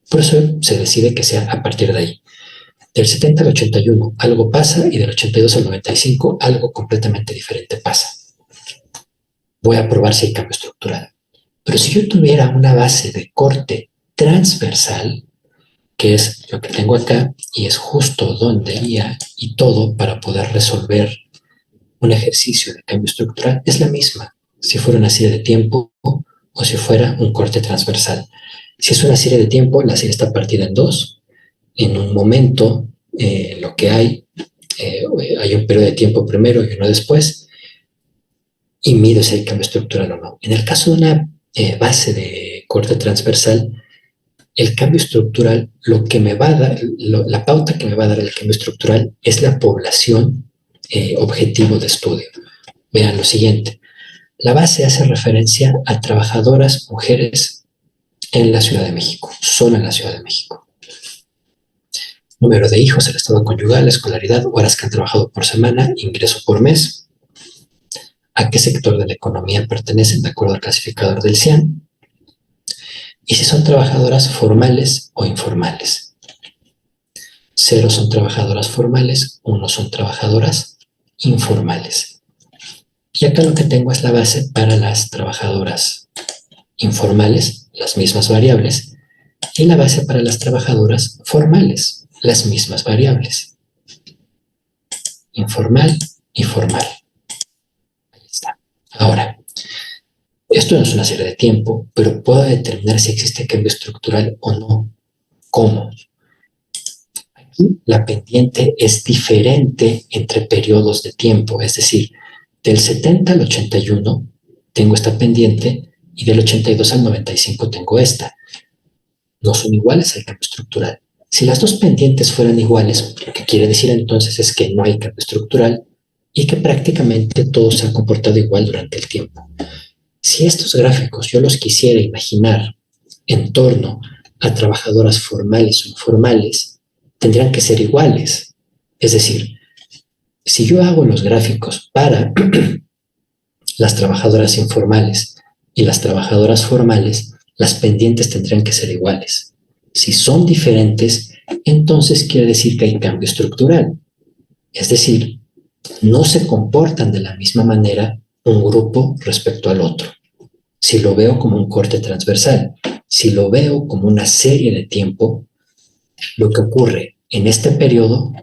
Por eso se decide que sea a partir de ahí. Del 70 al 81 algo pasa y del 82 al 95 algo completamente diferente pasa. Voy a probar si hay cambio estructural. Pero si yo tuviera una base de corte transversal, que es lo que tengo acá, y es justo donde iría y todo para poder resolver un ejercicio de cambio estructural, es la misma, si fuera una serie de tiempo o si fuera un corte transversal. Si es una serie de tiempo, la serie está partida en dos. En un momento, lo que hay un periodo de tiempo primero y uno después, y mido si hay cambio estructural o no. En el caso de una base de corte transversal, el cambio estructural, lo que me va a dar, la pauta que me va a dar el cambio estructural es la población objetivo de estudio. Vean lo siguiente, La base hace referencia a trabajadoras mujeres en la Ciudad de México, solo en la Ciudad de México. Número de hijos, el estado conyugal, la escolaridad, horas que han trabajado por semana, ingreso por mes, a qué sector de la economía pertenecen de acuerdo al clasificador del CIAN, y si son trabajadoras formales o informales. 0 son trabajadoras formales, 1 son trabajadoras informales. Y acá lo que tengo es la base para las trabajadoras informales, las mismas variables, y la base para las trabajadoras formales, las mismas variables. Informal y formal. Ahí está. Ahora, esto no es una serie de tiempo, pero puedo determinar si existe cambio estructural o no. ¿Cómo? Aquí la pendiente es diferente entre periodos de tiempo, es decir, del 70 al 81 tengo esta pendiente y del 82 al 95 tengo esta. No son iguales al cambio estructural. Si las dos pendientes fueran iguales, lo que quiere decir entonces es que no hay cambio estructural y que prácticamente todo se ha comportado igual durante el tiempo. Si estos gráficos yo los quisiera imaginar en torno a trabajadoras formales o informales, tendrían que ser iguales. Es decir, si yo hago los gráficos para las trabajadoras informales y las trabajadoras formales, las pendientes tendrían que ser iguales. Si son diferentes, entonces quiere decir que hay cambio estructural. Es decir, no se comportan de la misma manera un grupo respecto al otro. Si lo veo como un corte transversal, si lo veo como una serie de tiempo, lo que ocurre en este periodo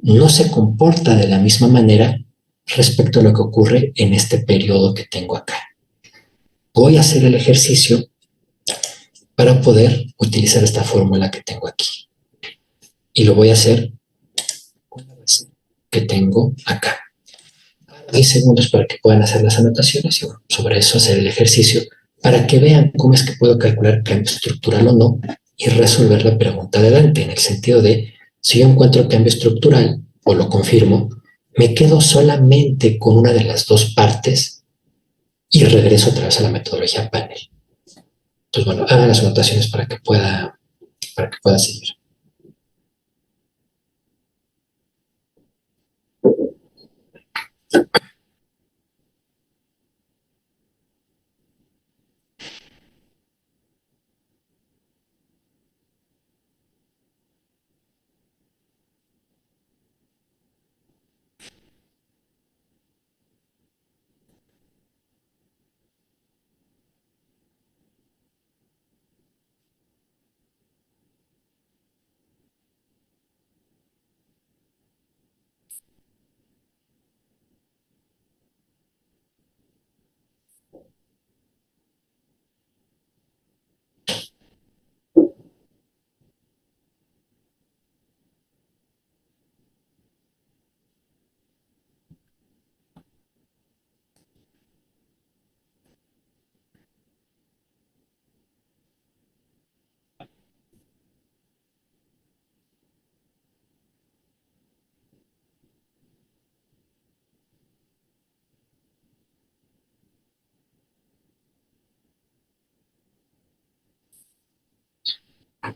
no se comporta de la misma manera respecto a lo que ocurre en este periodo que tengo acá. Voy a hacer el ejercicio para poder utilizar esta fórmula que tengo aquí. Y lo voy a hacer con la base que tengo acá. 10 segundos para que puedan hacer las anotaciones y sobre eso hacer el ejercicio para que vean cómo es que puedo calcular cambio estructural o no y resolver la pregunta de Dante, en el sentido de, si yo encuentro cambio estructural o lo confirmo, me quedo solamente con una de las dos partes y regreso otra vez a la metodología panel. Entonces, bueno, hagan las anotaciones para que pueda seguir.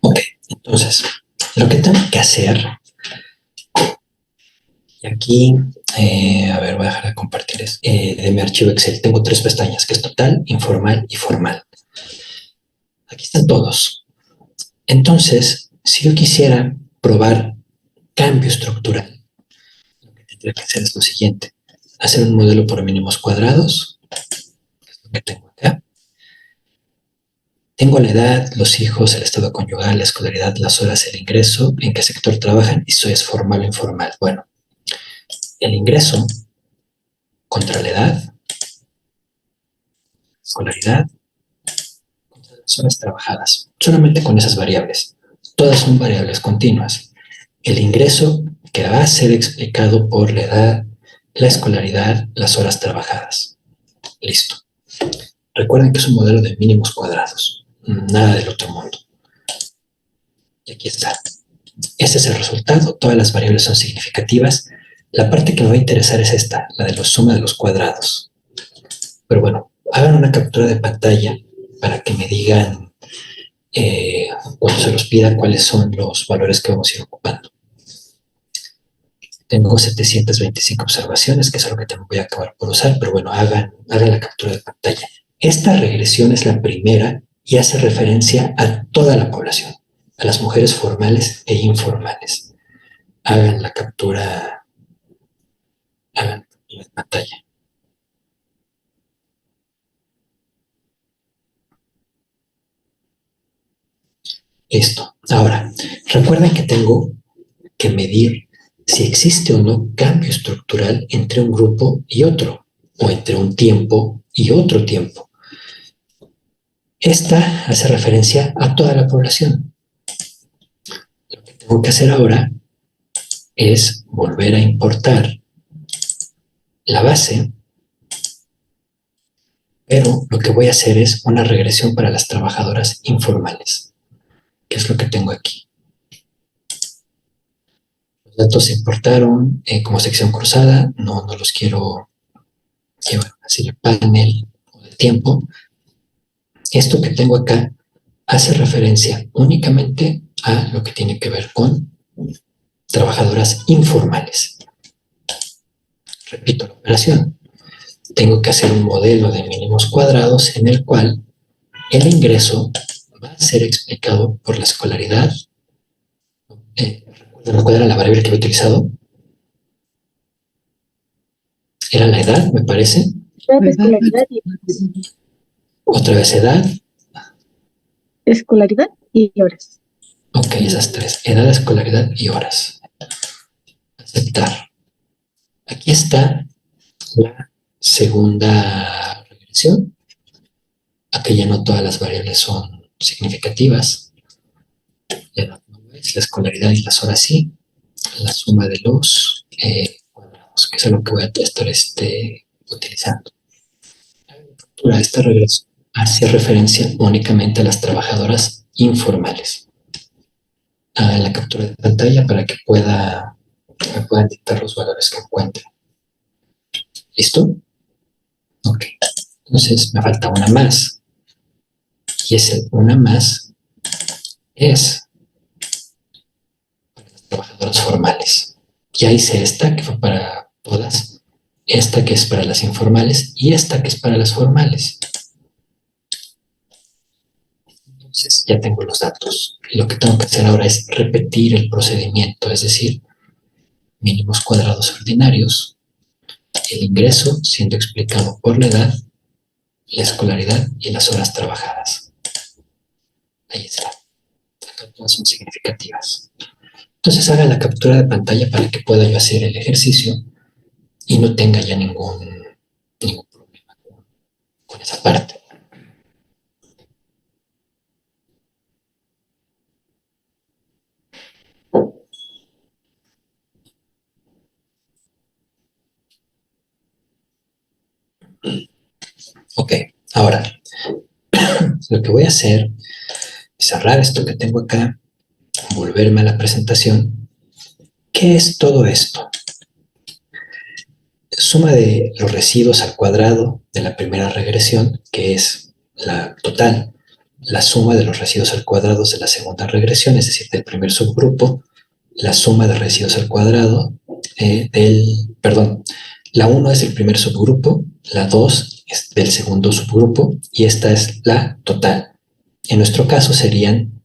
Ok, entonces, lo que tengo que hacer, y aquí, a ver, voy a dejar de compartir de mi archivo Excel. Tengo 3 pestañas, que es total, informal y formal. Aquí están todos. Entonces, si yo quisiera probar cambio estructural, lo que tendría que hacer es lo siguiente. Hacer un modelo por mínimos cuadrados, que es lo que tengo acá. Tengo la edad, los hijos, el estado conyugal, la escolaridad, las horas, el ingreso, en qué sector trabajan y si es formal o informal. Bueno, el ingreso contra la edad, escolaridad, contra las horas trabajadas. Solamente con esas variables. Todas son variables continuas. El ingreso que va a ser explicado por la edad, la escolaridad, las horas trabajadas. Listo. Recuerden que es un modelo de mínimos cuadrados. Nada del otro mundo. Y aquí está. Este es el resultado. Todas las variables son significativas. La parte que me va a interesar es esta, la de la suma de los cuadrados. Pero bueno, hagan una captura de pantalla para que me digan cuando se los pida cuáles son los valores que vamos a ir ocupando. Tengo 725 observaciones, que es algo que voy a acabar por usar, pero bueno, hagan la captura de pantalla. Esta regresión es la primera y hace referencia a toda la población, a las mujeres formales e informales. Hagan la captura de pantalla. Listo. Ahora, recuerden que tengo que medir si existe o no cambio estructural entre un grupo y otro, o entre un tiempo y otro tiempo. Esta hace referencia a toda la población. Lo que tengo que hacer ahora es volver a importar la base, pero lo que voy a hacer es una regresión para las trabajadoras informales, que es lo que tengo aquí. Los datos se importaron como sección cruzada, no los quiero llevar así el panel o de tiempo. Esto que tengo acá hace referencia únicamente a lo que tiene que ver con trabajadoras informales. Repito la operación. Tengo que hacer un modelo de mínimos cuadrados en el cual el ingreso va a ser explicado por la escolaridad. ¿Cuál era la variable que había utilizado? Era la edad, me parece. Escolaridad y Otra vez edad. Escolaridad y horas. Ok, esas tres. Edad, escolaridad y horas. Aceptar. Aquí está la segunda regresión. Aquí ya no todas las variables son significativas. La edad no lo es, la escolaridad y las horas sí. La suma de los cuadrados, que es lo que voy a estar utilizando. Esta regresión hace referencia únicamente a las trabajadoras informales. Hagan la captura de pantalla para que me puedan dictar los valores que encuentren. ¿Listo? Ok. Entonces me falta una más. Y ese una más es para las trabajadoras formales. Ya hice esta que fue para todas, esta que es para las informales y esta que es para las formales. Entonces ya tengo los datos. Y lo que tengo que hacer ahora es repetir el procedimiento, es decir, mínimos cuadrados ordinarios, el ingreso siendo explicado por la edad, la escolaridad y las horas trabajadas. Ahí está. Acá todas son significativas. Entonces haga la captura de pantalla para que pueda yo hacer el ejercicio y no tenga ya ningún problema con esa parte. Ok, ahora lo que voy a hacer es cerrar esto que tengo acá, volverme a la presentación. ¿Qué es todo esto? Suma de los residuos al cuadrado de la primera regresión, que es la total, la suma de los residuos al cuadrado de la segunda regresión, es decir, del primer subgrupo, la suma de residuos al cuadrado la 1 es el primer subgrupo, la 2 es del segundo subgrupo y esta es la total. En nuestro caso serían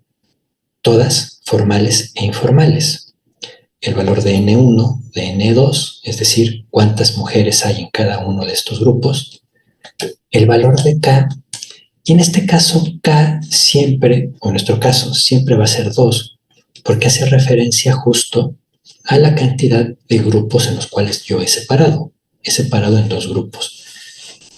todas formales e informales. El valor de N1, de N2, es decir, cuántas mujeres hay en cada uno de estos grupos, el valor de K, y en este caso K siempre, o en nuestro caso, siempre va a ser 2, porque hace referencia justo a la cantidad de grupos en los cuales yo he separado en 2 grupos.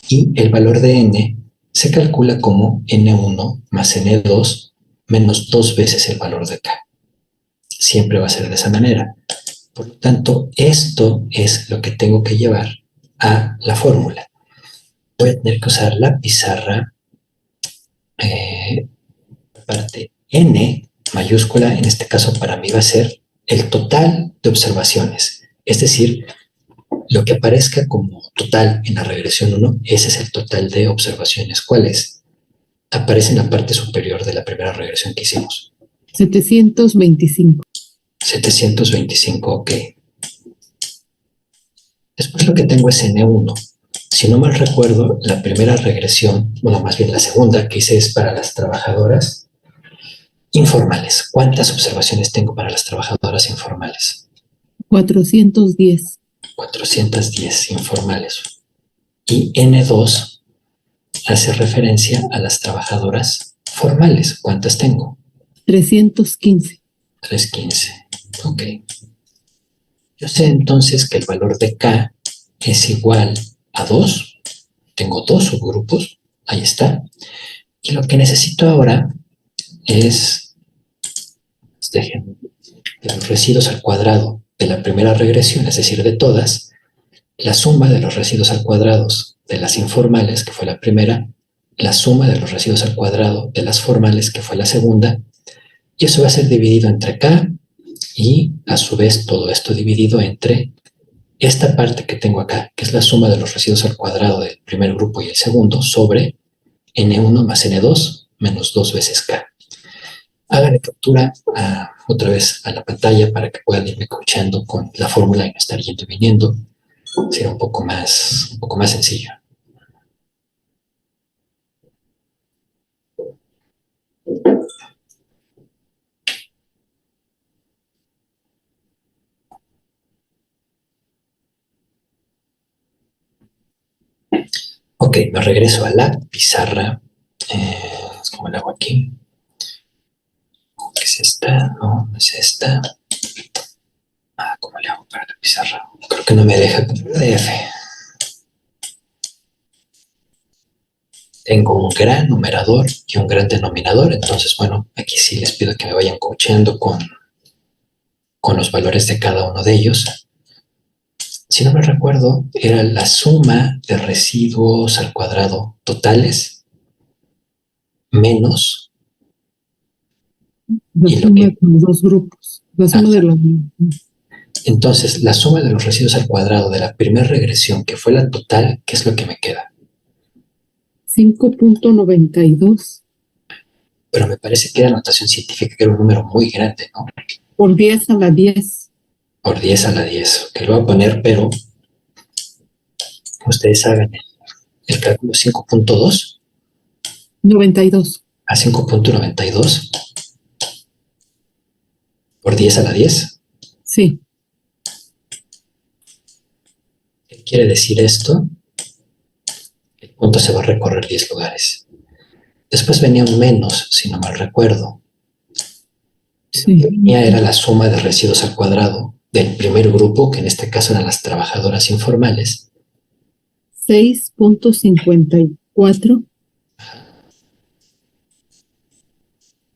Y el valor de N se calcula como N1 más N2 menos 2 veces el valor de K. Siempre va a ser de esa manera. Por lo tanto, esto es lo que tengo que llevar a la fórmula. Voy a tener que usar la pizarra, parte N mayúscula, en este caso para mí va a ser el total de observaciones, es decir, Lo que aparezca como total en la regresión 1, ese es el total de observaciones. ¿Cuáles? Aparece en la parte superior de la primera regresión que hicimos. 725. 725, ok. Después lo que tengo es N1. Si no mal recuerdo, la primera regresión, bueno, más bien la segunda que hice es para las trabajadoras informales. ¿Cuántas observaciones tengo para las trabajadoras informales? 410. 410 informales. Y N2 hace referencia a las trabajadoras formales. ¿Cuántas tengo? 315. 315. Ok. Yo sé entonces que el valor de K es igual a 2. Tengo dos subgrupos. Ahí está. Y lo que necesito ahora es, dejen, de los residuos al cuadrado de la primera regresión, es decir, de todas, la suma de los residuos al cuadrado de las informales, que fue la primera, la suma de los residuos al cuadrado de las formales, que fue la segunda, y eso va a ser dividido entre K y a su vez todo esto dividido entre esta parte que tengo acá, que es la suma de los residuos al cuadrado del primer grupo y el segundo, sobre N1 más N2 menos 2 veces K. Háganle captura otra vez a la pantalla para que puedan irme coachando con la fórmula y no estar yendo y viniendo. Será un poco más sencillo. Ok, me regreso a la pizarra. ¿Cómo la hago aquí? ¿Qué es esta? No, no es esta. ¿Cómo le hago para la pizarra? Creo que no me deja con PDF. Tengo un gran numerador y un gran denominador, entonces, bueno, aquí sí les pido que me vayan coachando con los valores de cada uno de ellos. Si no me recuerdo, era la suma de residuos al cuadrado totales menos La y lo suma que, de los dos grupos. La suma de los. entonces la suma de los residuos al cuadrado de la primera regresión, que fue la total, ¿qué es lo que me queda? 5.92. Pero me parece que era notación científica, que era un número muy grande, ¿no? Por 10 a la 10. Por 10 a la 10, que lo voy a poner, pero ustedes hagan el cálculo 5.2 92. a 5.92 por 10 a la 10. Sí. ¿Qué quiere decir esto? El punto se va a recorrer 10 lugares. Después venía un menos, si no mal recuerdo. Sí. Lo que venía era la suma de residuos al cuadrado del primer grupo, que en este caso eran las trabajadoras informales. 6.54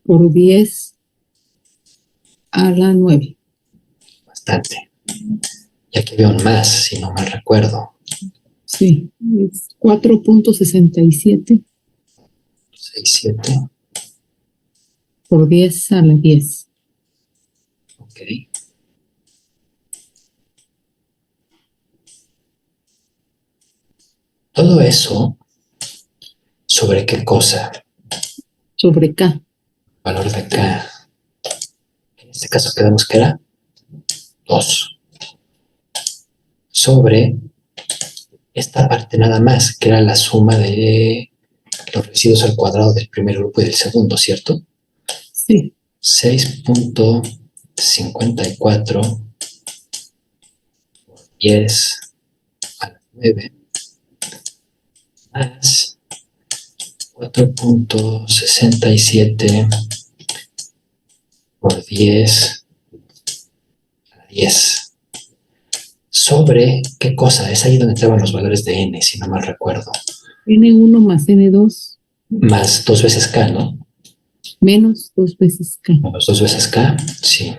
por 10 a la 9. Bastante. Y aquí veo un más, si no mal recuerdo. Sí, es 4.67 6, 7. por 10 a la 10. Ok. Todo eso, ¿sobre qué cosa? Sobre K. Valor de K. En este caso quedamos que era 2. Sobre esta parte nada más, que era la suma de los residuos al cuadrado del primer grupo y del segundo, ¿cierto? Sí. 6.54 10 a la 9 más 4.67 por 10 a la 10. ¿Sobre qué cosa? Es ahí donde entraban los valores de n, si no mal recuerdo. N1 más N2 Más 2 veces k, ¿no? menos 2 veces K. Menos 2 veces k, sí.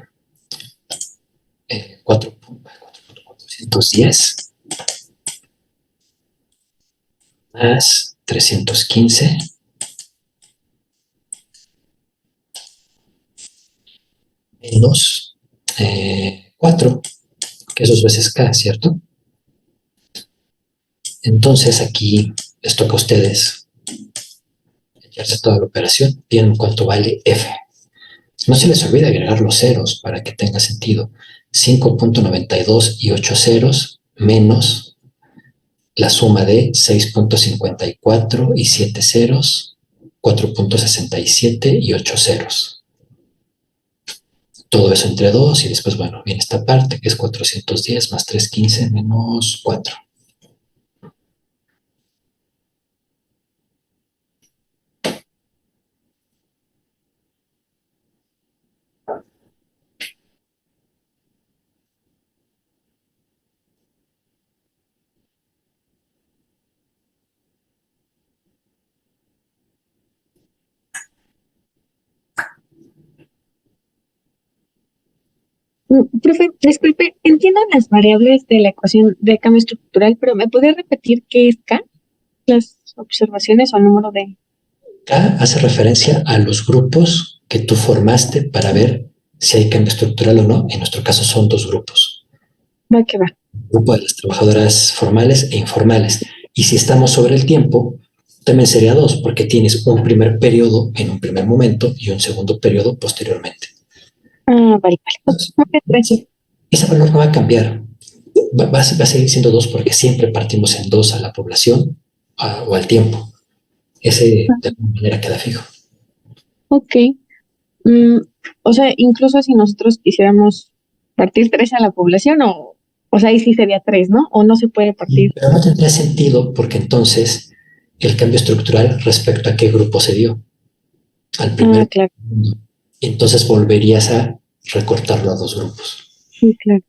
4.410 más 315 menos 4, que es 2 veces k, ¿cierto? Entonces aquí les toca a ustedes echarse toda la operación. Tienen cuánto vale F. No se les olvide agregar los ceros para que tenga sentido. 5.92 y 8 ceros menos la suma de 6.54 y 7 ceros, 4.67 y 8 ceros. Todo eso entre 2 y después, bueno, viene esta parte que es 410 más 315 menos 4. Profe, disculpe, entiendo las variables de la ecuación de cambio estructural, pero ¿me puede repetir qué es K? Las observaciones o el número de... K hace referencia a los grupos que tú formaste para ver si hay cambio estructural o no. En nuestro caso son 2 grupos. Va que va. El grupo de las trabajadoras formales e informales. Y si estamos sobre el tiempo, también sería 2, porque tienes un primer periodo en un primer momento y un segundo periodo posteriormente. Ah, vale, vale. Ok, gracias. Ese valor no va a cambiar. Va a seguir siendo 2 porque siempre partimos en 2 a la población o al tiempo. Ese de alguna manera queda fijo. Ok. O sea, incluso si nosotros quisiéramos partir 3 a la población, o sea, ahí sí sería 3, ¿no? O no se puede partir. Pero no tendría sentido porque entonces el cambio estructural respecto a qué grupo se dio. Al primer. Claro. Entonces volverías a recortarlo a 2 grupos. Sí, claro.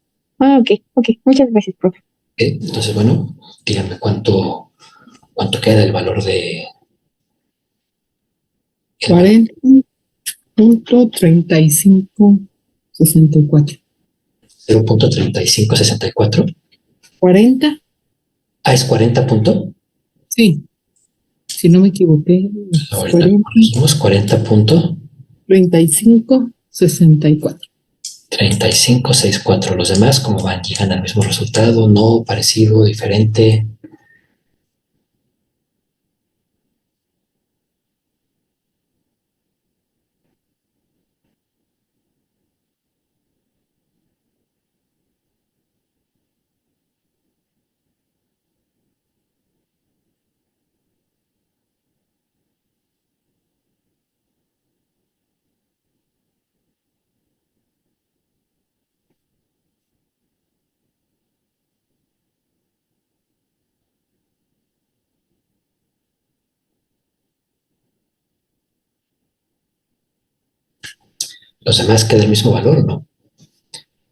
Ok. Muchas gracias, profe. Entonces, bueno, díganme cuánto queda el valor de... 40.3564. 0.3564. 40, Es 40 punto. sí, si no me equivoqué, Ahorita 40, corregimos 3564. 40.3564. Los demás, ¿cómo van? ¿Llegan al mismo resultado? ¿No? ¿Parecido? ¿Diferente? Los demás queda el mismo valor, ¿no?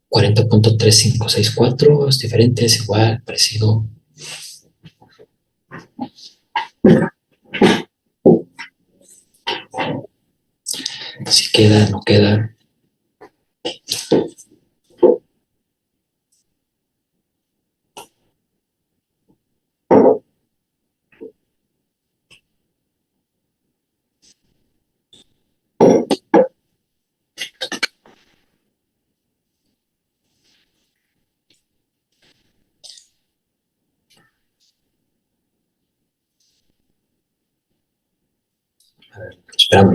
40.3564 es diferente, es igual, parecido. Si queda, no queda.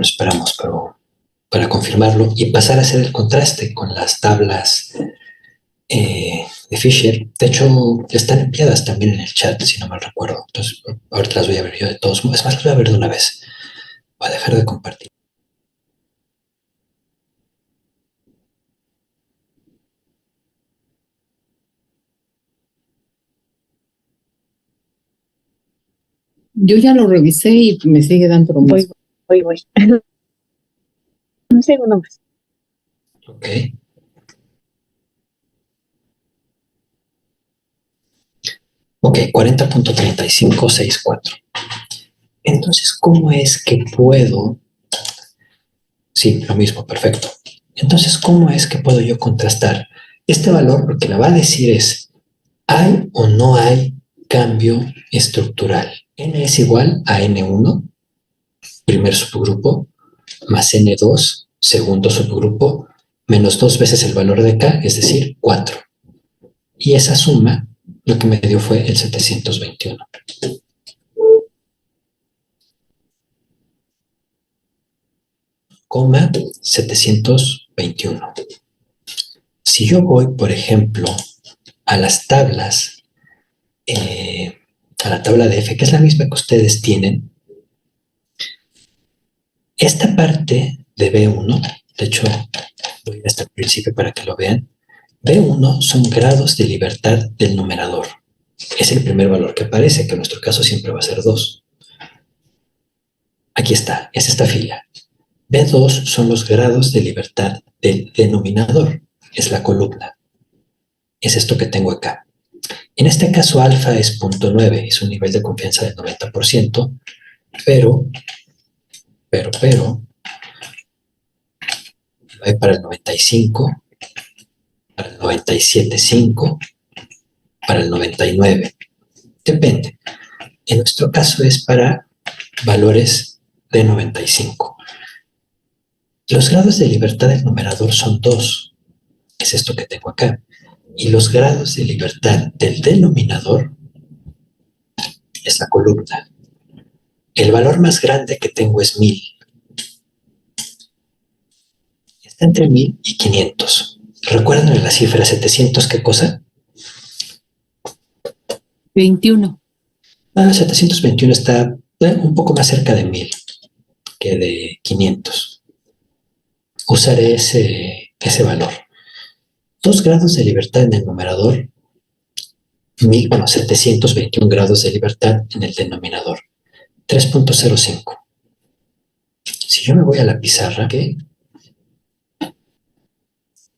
Esperamos, pero para confirmarlo y pasar a hacer el contraste con las tablas de Fisher. De hecho, están enviadas también en el chat, si no mal recuerdo. Entonces, ahorita las voy a ver yo de todos modos. Es más, las voy a ver de una vez. Voy a dejar de compartir. Yo ya lo revisé y me sigue dando lo mismo. Voy. Un segundo más. Ok. Ok, 40.3564. Entonces, ¿cómo es que puedo? Sí, lo mismo, perfecto. Entonces, ¿cómo es que puedo yo contrastar? Este valor lo que me va a decir es, ¿hay o no hay cambio estructural? N es igual a N1, primer subgrupo, más N2, segundo subgrupo, menos 2 veces el valor de K, es decir, 4. Y esa suma lo que me dio fue el 721. Coma 721. Si yo voy, por ejemplo, a las tablas, a la tabla de F, que es la misma que ustedes tienen, esta parte de B1, de hecho, voy a ir hasta el principio para que lo vean. B1 son grados de libertad del numerador. Es el primer valor que aparece, que en nuestro caso siempre va a ser 2. Aquí está, es esta fila. B2 son los grados de libertad del denominador, es la columna. Es esto que tengo acá. En este caso, alfa es 0.9, es un nivel de confianza del 90%, pero, hay para el 95, para el 97.5, para el 99. Depende. En nuestro caso es para valores de 95. Los grados de libertad del numerador son 2, es esto que tengo acá. Y los grados de libertad del denominador es la columna. El valor más grande que tengo es 1000. Está entre 1000 y 500. ¿Recuerdan la cifra 700 qué cosa? 21. 721 está un poco más cerca de 1000 que de 500. Usaré ese valor. 2 grados de libertad en el numerador, 721 grados de libertad en el denominador, 3.05. Si yo me voy a la pizarra, ¿qué?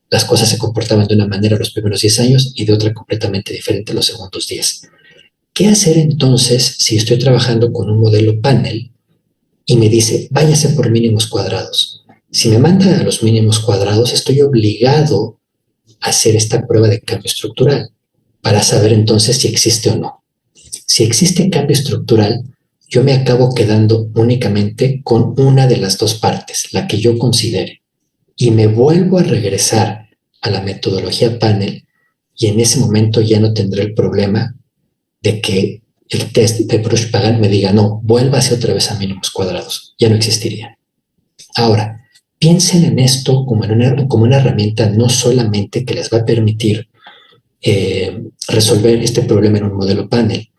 Las cosas se comportaban de una manera los primeros 10 años y de otra completamente diferente los segundos 10. ¿Qué hacer entonces si estoy trabajando con un modelo panel y me dice, váyase por mínimos cuadrados? Si me manda a los mínimos cuadrados, estoy obligado a hacer esta prueba de cambio estructural para saber entonces si existe o no. Si existe cambio estructural, yo me acabo quedando únicamente con una de las dos partes, la que yo considere, y me vuelvo a regresar a la metodología panel y en ese momento ya no tendré el problema de que el test de Bruch-Pagan me diga, no, vuélvase otra vez a mínimos cuadrados. Ya no existiría. Ahora, piensen en esto como una herramienta no solamente que les va a permitir resolver este problema en un modelo panel.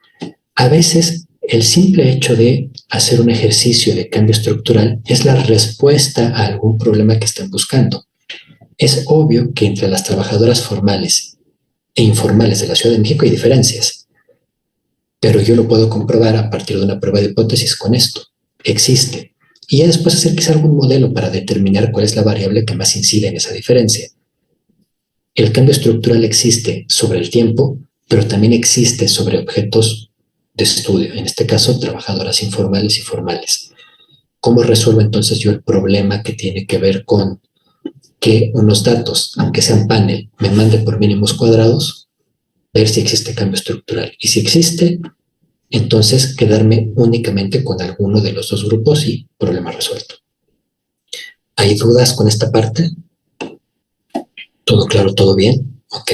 A veces, el simple hecho de hacer un ejercicio de cambio estructural es la respuesta a algún problema que están buscando. Es obvio que entre las trabajadoras formales e informales de la Ciudad de México hay diferencias, pero yo lo puedo comprobar a partir de una prueba de hipótesis con esto. Existe. Y ya después hacer quizá algún modelo para determinar cuál es la variable que más incide en esa diferencia. El cambio estructural existe sobre el tiempo, pero también existe sobre objetos de estudio, en este caso, trabajadoras informales y formales. ¿Cómo resuelvo entonces yo el problema que tiene que ver con que unos datos, aunque sean panel, me manden por mínimos cuadrados, ver si existe cambio estructural? Y si existe, entonces quedarme únicamente con alguno de los dos grupos y problema resuelto. ¿Hay dudas con esta parte? ¿Todo claro, todo bien? Ok.